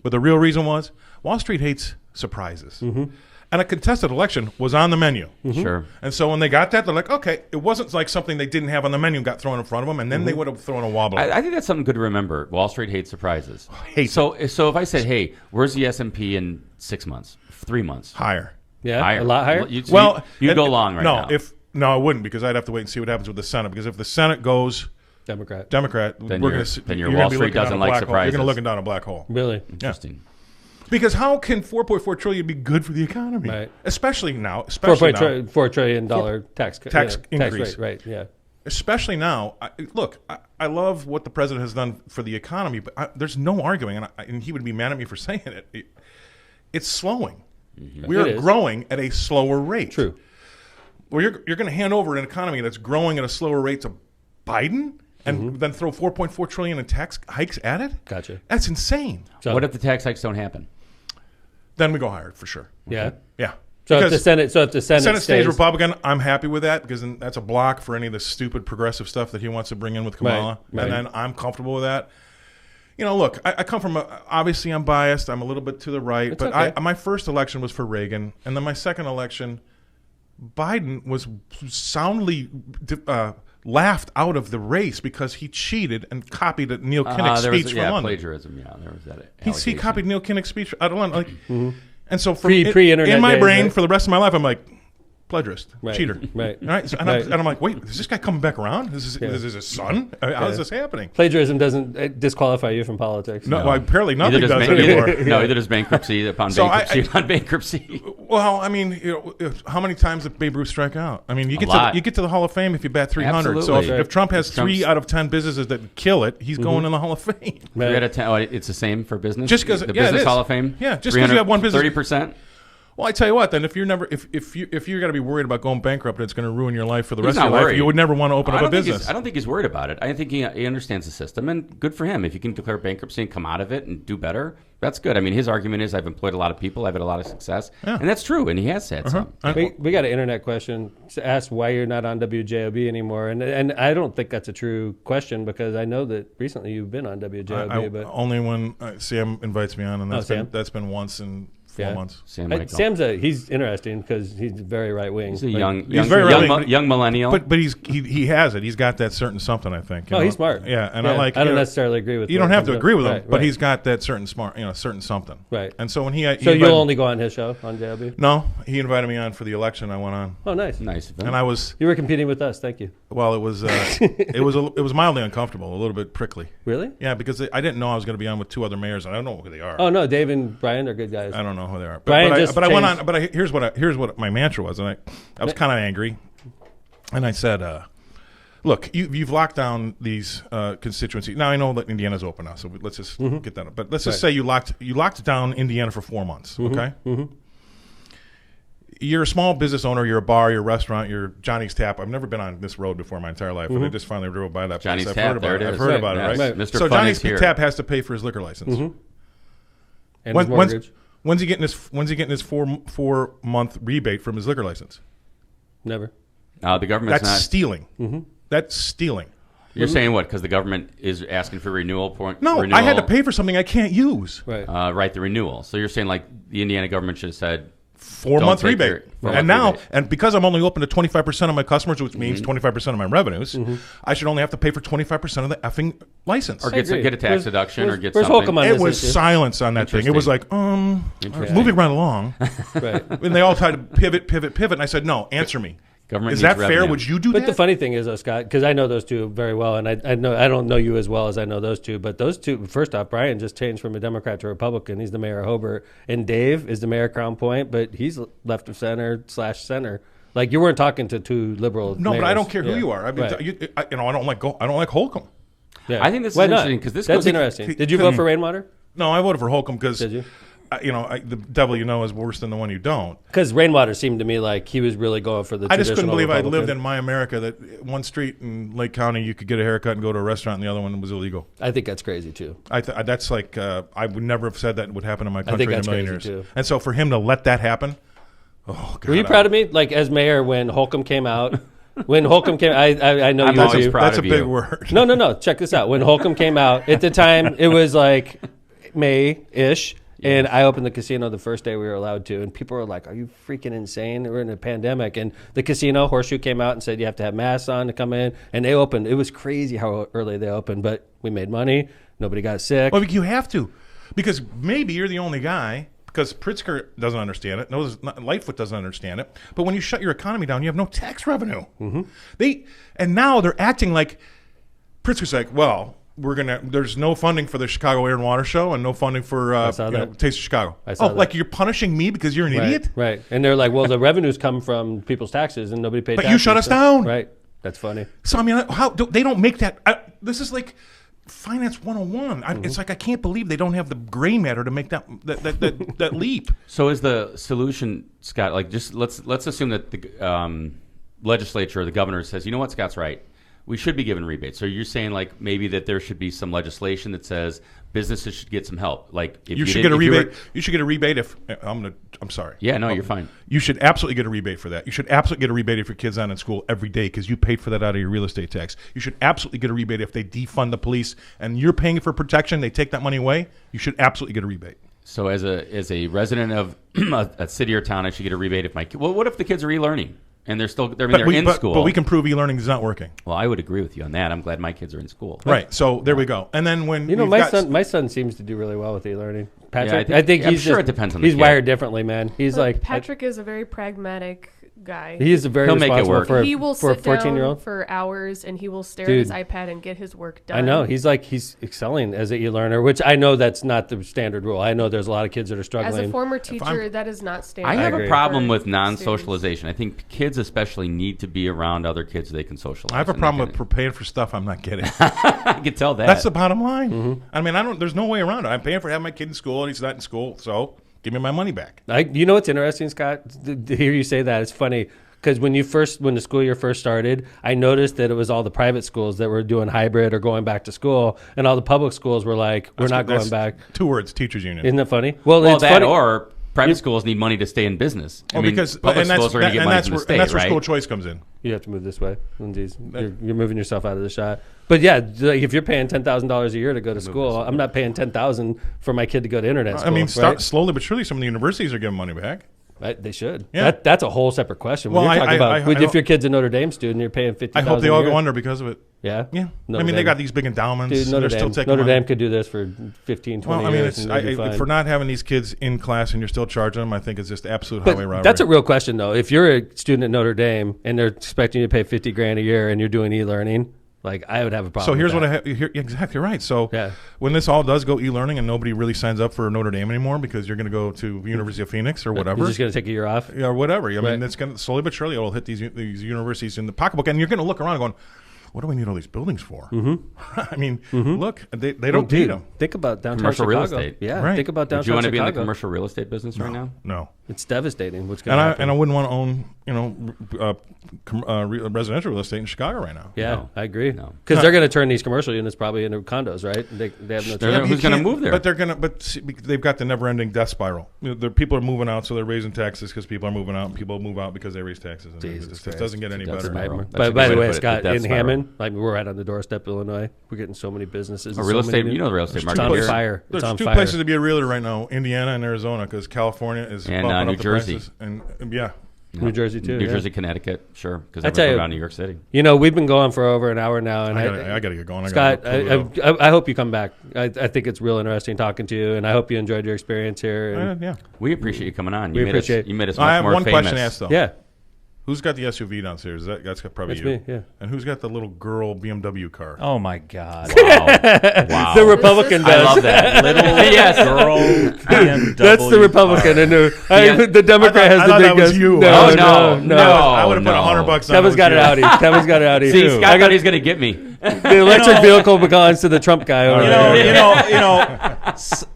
But the real reason was Wall Street hates surprises, and a contested election was on the menu. Sure. And so when they got that, they're like, okay, it wasn't like something they didn't have on the menu got thrown in front of them, and then they would have thrown a wobble. I think that's something good to remember. Wall Street hates surprises. Hates so if I said, hey, where's the S&P in 6 months, 3 months? Higher. Yeah, Higher. a lot higher. You'd Well, go and- long right now. No, I wouldn't, because I'd have to wait and see what happens with the Senate. Because if the Senate goes Democrat. Democrat, Then we're your- going to then your you're Wall gonna be Street looking down doesn't a like black hole. You're surprises. going to look down a black hole. Really? Interesting. Because how can $4.4 trillion be good for the economy? Right. Especially now. $4 trillion tax increase. rate. Right. Yeah. Especially now. I love what the president has done for the economy, but there's no arguing, and he would be mad at me for saying it. It's slowing. We are It is. growing at a slower rate. True. Well, you're going to hand over an economy that's growing at a slower rate to Biden and then throw $4.4 trillion in tax hikes at it? Gotcha. That's insane. So, What if the tax hikes don't happen? Then we go higher for sure. Yeah. Yeah. So if Because the Senate Senate stays stays Republican, I'm happy with that, because then that's a block for any of the stupid progressive stuff that he wants to bring in with Kamala. Right. And then I'm comfortable with that. look, I come from obviously I'm biased. I'm a little bit to the right, It's but okay. my first election was for Reagan, and then my second election, Biden was soundly laughed out of the race because he cheated and copied Neil Kinnock's there was, speech from London. plagiarism. Yeah, there was that. He allegation. copied Neil Kinnock's speech out of London. And so Pre-internet in my days, brain, right? for the rest of my life, I'm like, plagiarist, Right. cheater. Right. All right? So, and, Right. and I'm like, wait, is this guy coming back around? Is this his son? How is this happening? Plagiarism doesn't disqualify you from politics. No, well, apparently nothing Either does does anymore. either does bankruptcy upon So bankruptcy upon bankruptcy. Well, I mean, how many times did Babe Ruth strike out? I mean, you lot. get to the Hall of Fame if you bat 300. So Absolutely. if Trump has Trump's- 3 out of 10 businesses that kill it, he's going in the Hall of Fame. 3 out of 10. Oh, it's the same for business. Just 'cause- the yeah, it business is. Hall of Fame. Yeah, just 'cause you have one business- 30%. Well, I tell you what, then if you're got to be worried about going bankrupt, and it's going to ruin your life for the He's rest of not your life. worried. You would never want to open up a business. I don't think he's worried about it. I think he understands the system, and good for him. If he can declare bankruptcy and come out of it and do better, that's good. I mean, his argument is, I've employed a lot of people, I've had a lot of success, and that's true. And he has had some. We got an internet question asked why you're not on WJOB anymore, and I don't think that's a true question because I know that recently you've been on WJOB, but only when Sam invites me on, and Sam? that's been once in 4 months. Sam Michael. He's interesting because he's very right wing. He's a young millennial. But he has it. He's got that certain something. I think. He's smart. Yeah, and I like. I don't necessarily agree with. You don't have to agree with him, right, but right. he's got that certain smart, certain something. Right. And so when he So invited- you'll only go on his show on JLB? No, he invited me on for the election. I went on, Oh, nice. Nice of him. and I was You were competing with us. Thank you. well. It was it was mildly uncomfortable, a little bit prickly. Really? Yeah, because I didn't know I was going to be on with 2 other mayors, and I don't know who they are. Oh no, Dave and Brian are good guys. I don't know who they are. Brian But just I went changed- on. But here's what my mantra was, and I was kind of angry, and I said, "Look, you've locked down these constituencies. Now I know that Indiana's open now, so let's just get that. But let's just say you locked down Indiana for 4 months. Okay, you're a small business owner. You're a bar. You're a restaurant. You're Johnny's Tap. I've never been on this road before my entire life, but I just finally drove by that Johnny's place. Tap, I've heard about there it. it I've is. heard Right, about yes. it, right? Mr. So Fun Johnny's is here. Tap has to pay for his liquor license. And his mortgage. When's he getting his 4 month rebate from his liquor license? Never. The government's That's not. stealing. That's stealing. You're saying what? Because the government is asking for renewal point? No, renewal, I had to pay for something I can't use. Right. Right, the renewal. So you're saying like the Indiana government should have said 4-month take rebate. your 4-month And now, rebate. and because I'm only open to 25% of my customers, which means 25% of my revenues, I should only have to pay for 25% of the effing license. or get a tax Where's- deduction or get where's something. Holcomb on It this was issue? silence on that thing. It was like, Interesting. moving right along. Right. And they all tried to pivot. And I said, no, answer me. Government Is needs that fair? revenue. Would you do But that? the funny thing is, though, Scott, because I know those two very well, and I don't know you as well as I know those two, but those two, first off, Brian just changed from a Democrat to a Republican. He's the mayor of Hobart, and Dave is the mayor of Crown Point, but he's left of center/center. Like you weren't talking to 2 liberal. No, but I mayors. don't care who Yeah. you are. I mean, Right. I don't like Holcomb. Yeah. I think this is Why not? interesting, 'cause this that's goes- interesting. Did you vote for Rainwater? No, I voted for Holcomb because, Did you? the devil you know is worse than the one you don't. Because Rainwater seemed to me like he was really going for the. I just couldn't traditional believe I Republican. lived in my America that one street in Lake County you could get a haircut and go to a restaurant, and the other one was illegal. I think that's crazy too. That's like I would never have said that would happen in my think country in that's a million crazy, years. too. And so for him to let that happen, oh God! Were you proud of me, like as mayor, when Holcomb came out? When Holcomb came, I know I'm you. always too. proud That's a of big you. word. No. Check this out. When Holcomb came out, at the time it was like May-ish, and I opened the casino the first day we were allowed to, and people were like, "Are you freaking insane? We're in a pandemic." And the casino, Horseshoe, came out and said you have to have masks on to come in, and they opened. It was crazy how early they opened, but we made money. Nobody got sick. Well, you have to, because maybe you're the only guy. Because Pritzker doesn't understand it. Lightfoot doesn't understand it. But when you shut your economy down, you have no tax revenue. And now they're acting like Pritzker's like, well, there's no funding for the Chicago Air and Water Show and no funding for saw that. Taste of Chicago. I saw that. Like you're punishing me because you're an idiot? Right. And they're like, well, the revenues come from people's taxes, and nobody paid But taxes. you shut us down. Right. That's funny. So I mean, they don't make that. This is like Finance 101. It's like I can't believe they don't have the gray matter to make that leap. So is the solution, Scott? Like, just let's assume that the legislature, or the governor, says, you know what, Scott's right. we should be given rebates. So you're saying like maybe that there should be some legislation that says businesses should get some help. Like if you should get a rebate. You should get a rebate if I'm sorry. Yeah, no, you're fine. You should absolutely get a rebate for that. You should absolutely get a rebate if your kid's not in school every day because you paid for that out of your real estate tax. You should absolutely get a rebate if they defund the police and you're paying for protection. They take that money away. You should absolutely get a rebate. So as a resident of a city or town, I should get a rebate if my kid. Well, what if the kids are e-learning and they're in school? But we can prove e-learning is not working. Well, I would agree with you on that. I'm glad my kids are in school. Right. So there we go. And then when my son seems to do really well with e-learning. Patrick, Yeah, I think I'm he's sure just, it depends on the he's kid. wired differently, man. He's But like Patrick is a very pragmatic guy. he is a very He'll make it responsible work. for He will for a sit 14-year-old. down for hours and he will stare Dude. at his iPad and get his work done. I know he's excelling as an e-learner, which I know that's not the standard rule. I know there's a lot of kids that are As struggling. a former teacher, that is not standard. I have agree. a problem for with students. non-socialization. I think kids especially need to be around other kids so they can socialize. I have a and problem they with paying for stuff I'm not getting. I can tell that. That's the bottom line. Mm-hmm. I mean, there's no way around it. I'm paying for having my kid in school and he's not in school, so give me my money back. You know what's interesting, Scott? To hear you say that, it's funny because when the school year first started, I noticed that it was all the private schools that were doing hybrid or going back to school, and all the public schools were like, "We're not going That's back." 2 words: teachers union. Isn't that funny? Well, well, it's that funny. or private schools need money to stay in business. I mean, public schools are going to get money from the state, that's where right? school choice comes in. You have to move this way, Lindsay's. You're moving yourself out of the shot. But yeah, like if you're paying $10,000 a year to go to school, I'm not paying $10,000 for my kid to go to internet school. I mean, right? slowly but surely, some of the universities are giving money back. Right, they should. Yeah. That's a whole separate question. Well, When you're talking about I if your kid's a Notre Dame student, you're paying $50,000 I hope they all go under because of it. Yeah? Yeah. Notre I mean, they Dame. got these big endowments. Dude, and Notre they're still Dame, taking Notre money. Dame could do this for 15, 20 Well, I mean, years. and they'd be fine. for not having these kids in class and you're still charging them, I think it's just absolute But highway robbery. that's a real question, though. If you're a student at Notre Dame and they're expecting you to pay $50,000 a year and you're doing e-learning, like I would have a problem. So here's with what that. I have. Exactly right. So Yeah. when this all does go e-learning and nobody really signs up for Notre Dame anymore because you're going to go to University of Phoenix or whatever, You're just going to take a year off. yeah, or whatever. I mean, Right. it's going to slowly but surely it will hit these universities in the pocketbook, and you're going to look around going, "What do we need all these buildings for?" Mm-hmm. I mean, look, they don't need them. Think about downtown Commercial Chicago. real estate. Yeah, Right. think about Would downtown you want to be in the Chicago. commercial real estate business right now? No, It's devastating. What's going and to I happen? wouldn't want to own residential real estate in Chicago right now. Yeah, No. I agree. No. Because they're going to turn these commercial units probably into condos, right? They have no They're- choice. who's You gonna can't- move there? But they're gonna. But see, they've got the never-ending death spiral. The people are moving out, so they're raising taxes because people are moving out, and people move out because they raise taxes. And Jesus it just Christ. doesn't get any That's better. right. By, That's a by good the way way, to put it, Scott, the in death spiral. Hammond, like we're right on the doorstep, Illinois. We're getting so many businesses. A and real so many estate, new- you know the real estate It's market on here. fire. It's There's on two fire. places to be a realtor right now: Indiana and Arizona, because California is And, bumping New up the Jersey. prices. And yeah, New Jersey too. New yeah. Jersey, Connecticut, sure, because I I tell you- around New York City. You know, we've been going for over an hour now, and I got to get going. Scott, I gotta I hope you come back. I think it's real interesting talking to you, and I hope you enjoyed your experience here. And, yeah. We appreciate you coming on. We appreciate- You made us I much have more one famous. question to ask though. yeah, Who's got the SUV downstairs? That's probably That's you. me, yeah. And who's got the little girl BMW car? Oh my God! Wow. the Republican I does. love that. Little Yes. girl BMW. That's the Republican. I knew. Yeah. The Democrat I has thought the that was biggest. you. No, Oh, no, no. I would have put no. $100 on. Kevin's got an Audi. Kevin's got an Audi. See, Scott I thought got he was going to get me. the electric vehicle belongs to the Trump guy over there.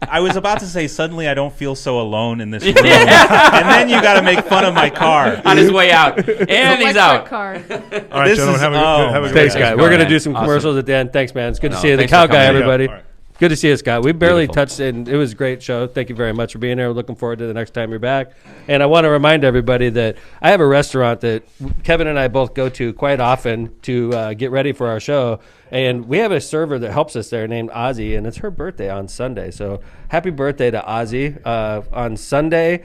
I was about to say suddenly I don't feel so alone in this room, and then you got to make fun of my car. On his way out. And he's Electric out. car. All right, This gentlemen, is- have a oh good Thanks, day. guy. Thanks, We're going to man. do some Awesome. commercials at the end. Thanks, man. It's good to No, see you. The thanks Cow for Guy, coming. everybody. All right. Good to see you, Scott. We barely Beautiful. touched, and it was a great show. Thank you very much for being here. We're looking forward to the next time you're back. And I want to remind everybody that I have a restaurant that Kevin and I both go to quite often to get ready for our show. And we have a server that helps us there named Ozzy, and it's her birthday on Sunday. So happy birthday to Ozzy. On Sunday,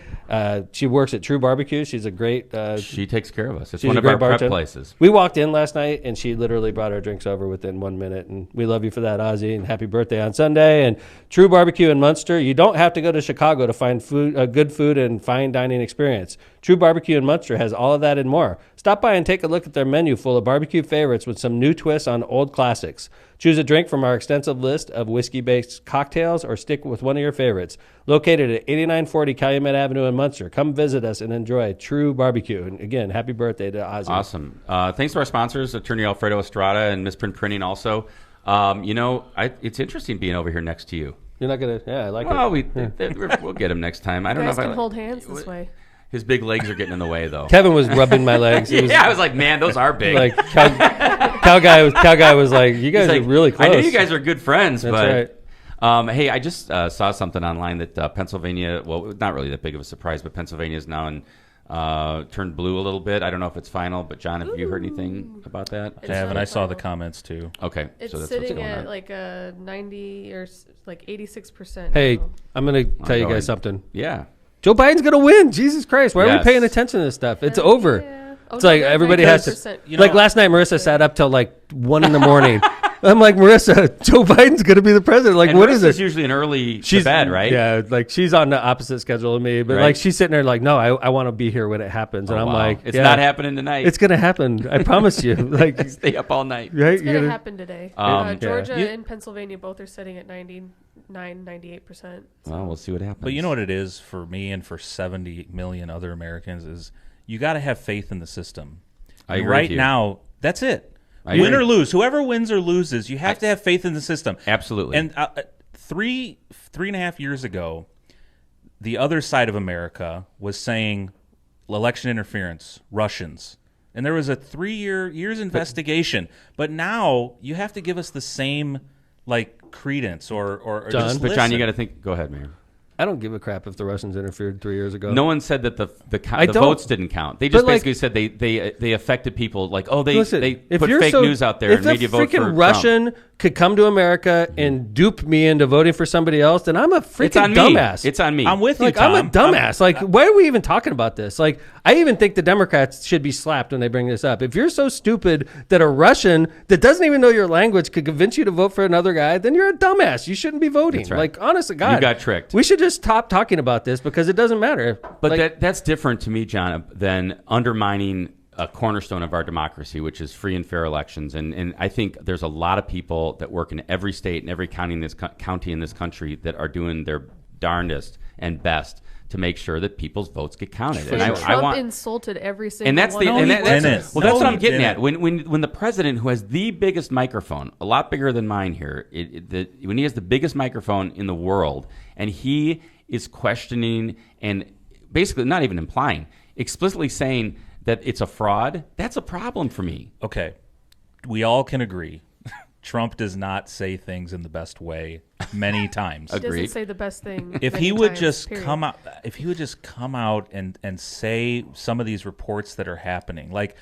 she works at True Barbecue. She's a great She takes care of us. It's She's one a of our great prep bartender. places. We walked in last night, and she literally brought our drinks over within 1 minute. And we love you for that, Ozzy, and happy birthday on Sunday. And True Barbecue in Munster. You don't have to go to Chicago to find good food and fine dining experience. True Barbecue in Munster has all of that and more. Stop by and take a look at their menu full of barbecue favorites with some new twists on old classics. Choose a drink from our extensive list of whiskey-based cocktails or stick with one of your favorites. Located at 8940 Calumet Avenue in Munster. Come visit us and enjoy True Barbecue. And again, happy birthday to Ozzy. Awesome. Thanks to our sponsors, Attorney Alfredo Estrada and Misprint Printing also. It's interesting being over here next to you. You're not going to, yeah, I like Well, it. we'll get him next time. I don't You guys know if can I hold hands this way. His big legs are getting in the way, though. Kevin was rubbing my legs. He was, I was like, man, those are big. like Cow Guy was like, you guys are really close. I know you guys are good friends, That's but right. hey, I just saw something online that Pennsylvania, well, not really that big of a surprise, but Pennsylvania is now turned blue a little bit. I don't know if it's final, but John, have you heard anything about that? I haven't. I saw the comments too. Okay, It's so that's what's sitting going at on. like a 90 or like 86%. Hey, now. I'm going to tell you going. guys something. Yeah. Joe Biden's going to win. Jesus Christ. Why are we Yes. paying attention to this stuff? It's Yeah. over. Oh, It's no, like they're everybody has to. 90%. You know- Like last night, Marissa sat up till like 1 a.m. I'm like, Marissa, Joe Biden's going to be the president. Like, And what is Marissa's this? usually an early to bed, right? Yeah, like she's on the opposite schedule of me, but Right. like she's sitting there like, no, I want to be here when it happens, and Oh, I'm wow. like, it's yeah, not happening tonight. It's gonna happen. I promise you. Like, Stay up all night. right? It's going You're to gonna- happen today. Yeah. Georgia You- and Pennsylvania both are sitting at 98%. Well, we'll see what happens. But you know what it is for me and for 70 million other Americans is you got to have faith in the system. I And agree right with you. now, that's it. I Win agree. or lose, whoever wins or loses, you have to have faith in the system. Absolutely. And 3.5 years ago, the other side of America was saying election interference, Russians. And there was a 3 years investigation. But now you have to give us the same like credence or John? just But John, you listen. got to think. Go ahead, Mayor. I don't give a crap if the Russians interfered 3 years ago. No one said that the I don't. votes didn't count. They just But, like- basically said they affected people. Like, oh, they Listen, if put you're fake so- news out there if and made you vote for freaking Trump. Russian could come to America and dupe me into voting for somebody else, then I'm a It's freaking on me. dumbass. It's on me. I'm with you, Like, Tom. I'm a dumbass. Like, why are we even talking about this? Like, I even think the Democrats should be slapped when they bring this up. If you're so stupid that a Russian that doesn't even know your language could convince you to vote for another guy, then you're a dumbass. You shouldn't be voting. That's right. Like, honest to God. You got tricked. We should just stop talking about this because it doesn't matter. But like, that's different to me, John, than undermining a cornerstone of our democracy, which is free and fair elections. And I think there's a lot of people that work in every state and every county in this country that are doing their darndest and best to make sure that people's votes get counted. And Trump I want insulted every single and that's one the of and them. that's didn't. well, that's No, what I'm he getting didn't. at. When the president, who has the biggest microphone, a lot bigger than mine here, when he has the biggest microphone in the world, and he is questioning and basically not even implying, explicitly saying that it's a fraud, that's a problem for me. Okay, we all can agree. Trump does not say things in the best way many times. He doesn't Agreed. say the best thing. If many he would times, just period. come out, and say some of these reports that are happening, like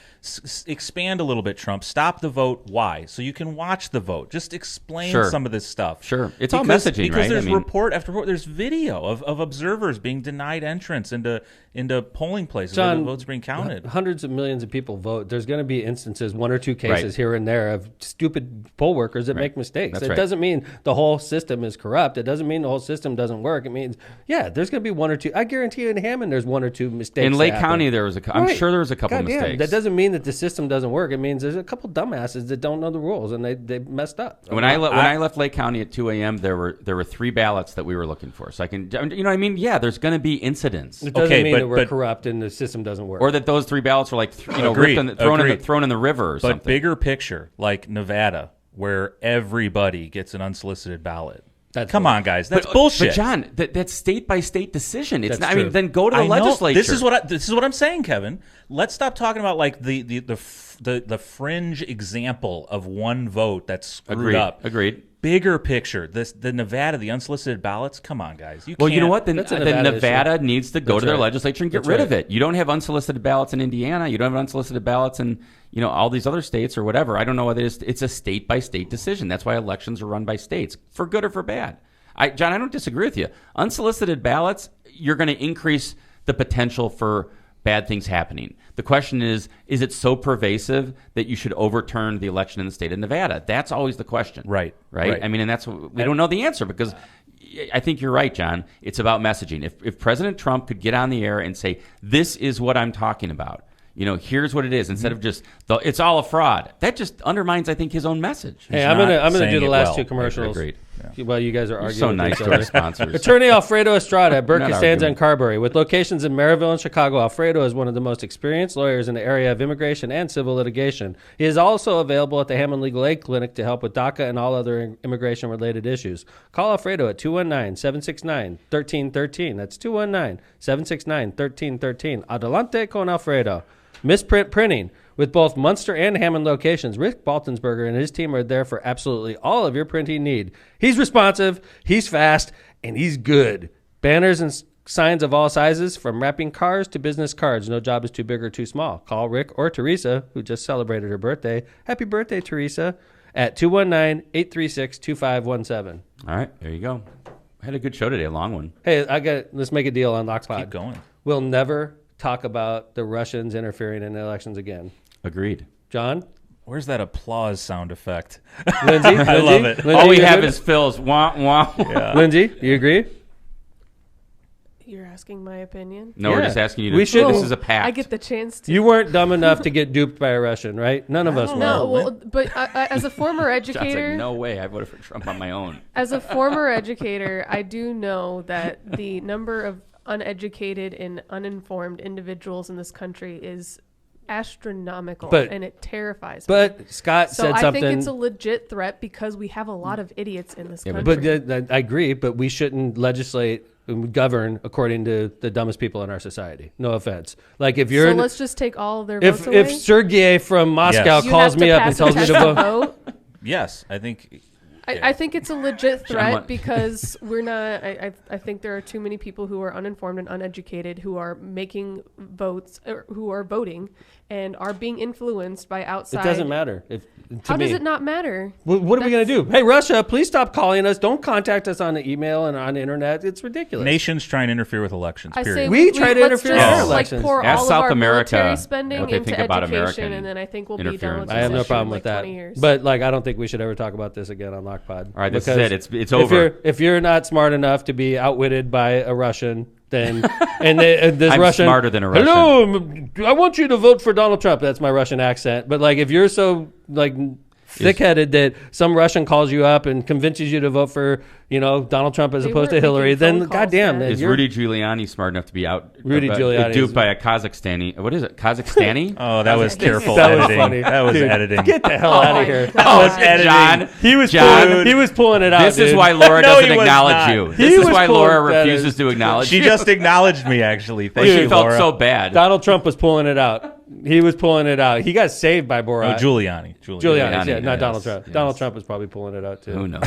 expand a little bit, Trump, stop the vote. Why? So you can watch the vote. Just explain Sure. some of this stuff. Sure. It's all messaging, because right? there's I mean- report after report. There's video of observers being denied entrance into polling places where John, the votes being counted. hundreds of millions of people vote. There's going to be instances, 1 or 2 cases Right. here and there of stupid poll workers that make mistakes. That's It right. doesn't mean the whole system is corrupt. It doesn't mean the whole system doesn't work. It means, yeah, there's going to be 1 or 2. I guarantee you in Hammond, there's 1 or 2 mistakes. In that Lake happen. County, I'm Right. sure there was a couple of Goddamn, mistakes. that doesn't mean that the system doesn't work. It means there's a couple dumbasses that don't know the rules and they messed up. When I left Lake County at 2 a.m., there were 3 ballots that we were looking for. So I can, you know what I mean? Yeah, there's going to be incidents. It doesn't Okay, mean but- that we're but- corrupt and the system doesn't work. Or that those 3 ballots were like, Agreed, thrown in the river or But something. bigger picture, like Nevada, where everybody gets an unsolicited ballot. That's Come bullshit. on, guys, that's bullshit. But John, that's state by state decision. It's That's not. I true. mean, then go to the I know. legislature. This is what I'm saying, Kevin. Let's stop talking about like the fringe example of one vote that's screwed up. Agreed. Bigger picture, the Nevada, the unsolicited ballots. Come on, guys. Well, you know can't- what? Then That's a Nevada, Nevada needs to go That's to their right. legislature and get That's rid of right. it. You don't have unsolicited ballots in Indiana. You don't have unsolicited ballots in all these other states or whatever. I don't know what it is. It's a state by state decision. That's why elections are run by states, for good or for bad. John, I don't disagree with you. Unsolicited ballots, you're going to increase the potential for bad things happening. The question is it so pervasive that you should overturn the election in the state of Nevada? That's always the question. Right. I mean, and that's what we don't know the answer, because I think you're right, John. It's about messaging. If President Trump could get on the air and say, this is what I'm talking about, here's what it is, instead of just it's all a fraud, that just undermines, I think, his own message. Hey, He's I'm not gonna do saying the it last well. 2 commercials. Agreed. while you guys are You're arguing. so with nice each to other. our sponsors. Attorney Alfredo Estrada at Berkeley Not Sands arguing. and Carberry. With locations in Maryville and Chicago, Alfredo is one of the most experienced lawyers in the area of immigration and civil litigation. He is also available at the Hammond Legal Aid Clinic to help with DACA and all other immigration-related issues. Call Alfredo at 219-769-1313. That's 219-769-1313. Adelante con Alfredo. Misprint Printing. With both Munster and Hammond locations, Rick Baltonsberger and his team are there for absolutely all of your printing need. He's responsive, he's fast, and he's good. Banners and signs of all sizes, from wrapping cars to business cards. No job is too big or too small. Call Rick or Teresa, who just celebrated her birthday. Happy birthday, Teresa, at 219-836-2517. All right, there you go. I had a good show today, a long one. Hey, let's make a deal on Lockpod. Keep going. We'll never talk about the Russians interfering in the elections again. Agreed. John? Where's that applause sound effect? Lindsay? I love it. Lindsay, All we you have good? is Phil's wah, wah. Yeah. Lindsay, you agree? You're asking my opinion? No, we're Yeah. just asking you to. We should- This is a pact. I get the chance to. You weren't dumb enough to get duped by a Russian, right? None of us were. No, well, but as a former John's educator, like, no way. I voted for Trump on my own. as a former educator, I do know that the number of uneducated and uninformed individuals in this country is astronomical, But- and it terrifies me. But Scott So said I something. think it's a legit threat because we have a lot of idiots in this Yeah, country. But I agree, but we shouldn't legislate and govern according to the dumbest people in our society. No offense. Like if you're so let's just take all of their votes if away. Sergey from Moscow Yes. You calls have to me up and pass a tells me to test vote, vote. Yes, I think. I think it's a legit John, threat what- because we're not. I think there are too many people who are uninformed and uneducated who are making votes, or who are voting, and are being influenced by outside. it doesn't matter. How does it not matter? What are we going to do? Hey, Russia, please stop calling us. Don't contact us on the email and on the internet. It's ridiculous. Nations try and interfere with elections. I Period. say We try to let's interfere just, in our elections. Like, pour Ask all South of our America military spending what they into think about education, American and then I think we'll be done interference. with I this have no issue problem in with like that. 20 years. But like, I don't think we should ever talk about this again on Lockpod. All right, this is Because it. It's over. If you're not smart enough to be outwitted by a Russian, then this I'm Russian smarter than a Russian. Hello, I want you to vote for Donald Trump. That's my Russian accent. But like, if you're so like thick-headed that some Russian calls you up and convinces you to vote for Donald Trump as They opposed to weren't Hillary, making then phone calls goddamn, then. man, Is you're- Rudy Giuliani smart enough to be out? Rudy Giuliani duped is- by a Kazakhstani. What is it? Kazakhstani? Oh, that was careful That was editing. funny. That was Dude, editing. Get the hell Oh out my of here. God. That was editing. John, He was John, he was pulling it out. this is dude. why Laura No, doesn't he was acknowledge not. you. He This is was why pulling- Laura that refuses is- to acknowledge She you. just acknowledged me, actually. Thank She you, felt Laura. so bad. Donald Trump was pulling it out. He was pulling it out. He got saved by Oh, Borat. Giuliani. Giuliani, yeah, not yes, Donald Trump. yes. Donald Trump was probably pulling it out too. Who knows?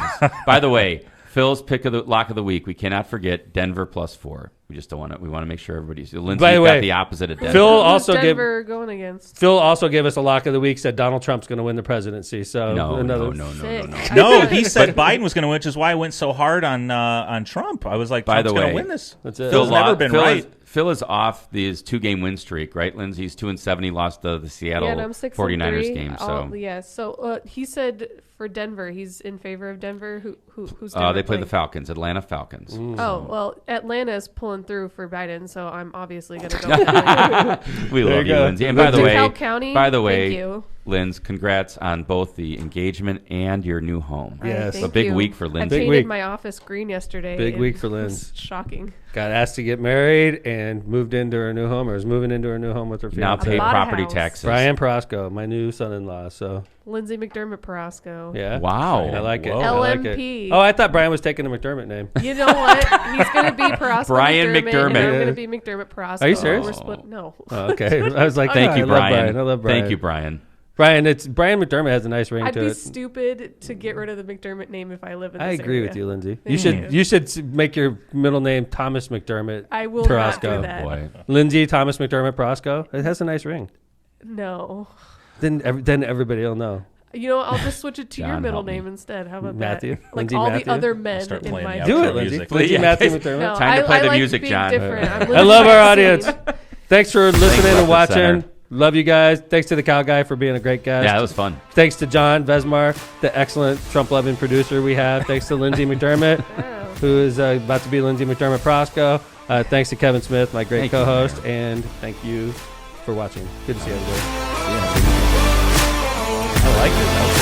By the way, Phil's pick of the lock of the week. We cannot forget Denver +4. We just don't want to. We want to make sure everybody's. Lindsay By the got way, the opposite of Denver. Phil Who's also gave Denver going against? Phil also gave us a lock of the week. Said Donald Trump's going to win the presidency. So no, another, Sick. No, he said Biden was going to win, which is why I went so hard on Trump. I was like, By Trump's the going way, to win this. That's it. Phil's never been right. Phil is off his 2-game win streak, right? Lindsay's 2-7. He lost the Seattle Yeah, and I'm 6-3. 49ers game. So Yeah, so he said for Denver, he's in favor of Denver. Who's Denver they play the playing? Falcons, Atlanta Falcons. Oh, well, Atlanta is pulling through for Biden, so I'm obviously going to go with Biden. We There love you you, go. Lindsay. And by the way, DeKalb County, by the thank way, you. Linz, congrats on both the engagement and your new home. Yes. Thank A big you. week for I Lindsay. Big painted week. my office green yesterday. Big It week for was Lynn. Shocking. got asked to get married and moved into her new home, or is moving into her new home with her Now fiance. pay bought a property house. taxes. Brian Prosco, my new son-in-law. So Lindsay McDermott Parasco. yeah, Wow. I like it. Whoa. I like it. LMP. Oh, I thought Brian was taking the McDermott name. You know what? He's going to be Parasco Brian And McDermott. I'm going Yeah. to be McDermott Parasco. Are you serious? We're split. No. Oh, okay, I was like, Thank oh, you, I love Brian. I love Brian. Thank you, Brian. Brian. It's Brian McDermott has a nice ring I'd to be it. stupid to get rid of the McDermott name if I live in this I agree area. with you, Lindsay. Thank You should make your middle name Thomas McDermott. I will not Parasco. do that. Boy. Lindsay Thomas McDermott Prosco. It has a nice ring. No. Then everybody will know. You know, I'll just switch it to your John, middle help me. name instead. How about Matthew? that? Like Lindsay all Matthew? the other men start in playing my the Do outro it, Lindsay. music. Lindsay Yeah. Matthew No, McDermott. Time to play the like music, being John. different. I'm I living love my our audience. scene. Thanks for listening and Left watching. Center. Love you guys. Thanks to the Cow Guy for being a great guest. Yeah, that was fun. Thanks to John Vesmar, the excellent Trump-loving producer we have. Thanks to Lindsay McDermott, Wow. who is about to be Lindsay McDermott Prosco. Thanks to Kevin Smith, my great Thank you, co-host. man. And thank you for watching. Good to see everybody. I like it. That was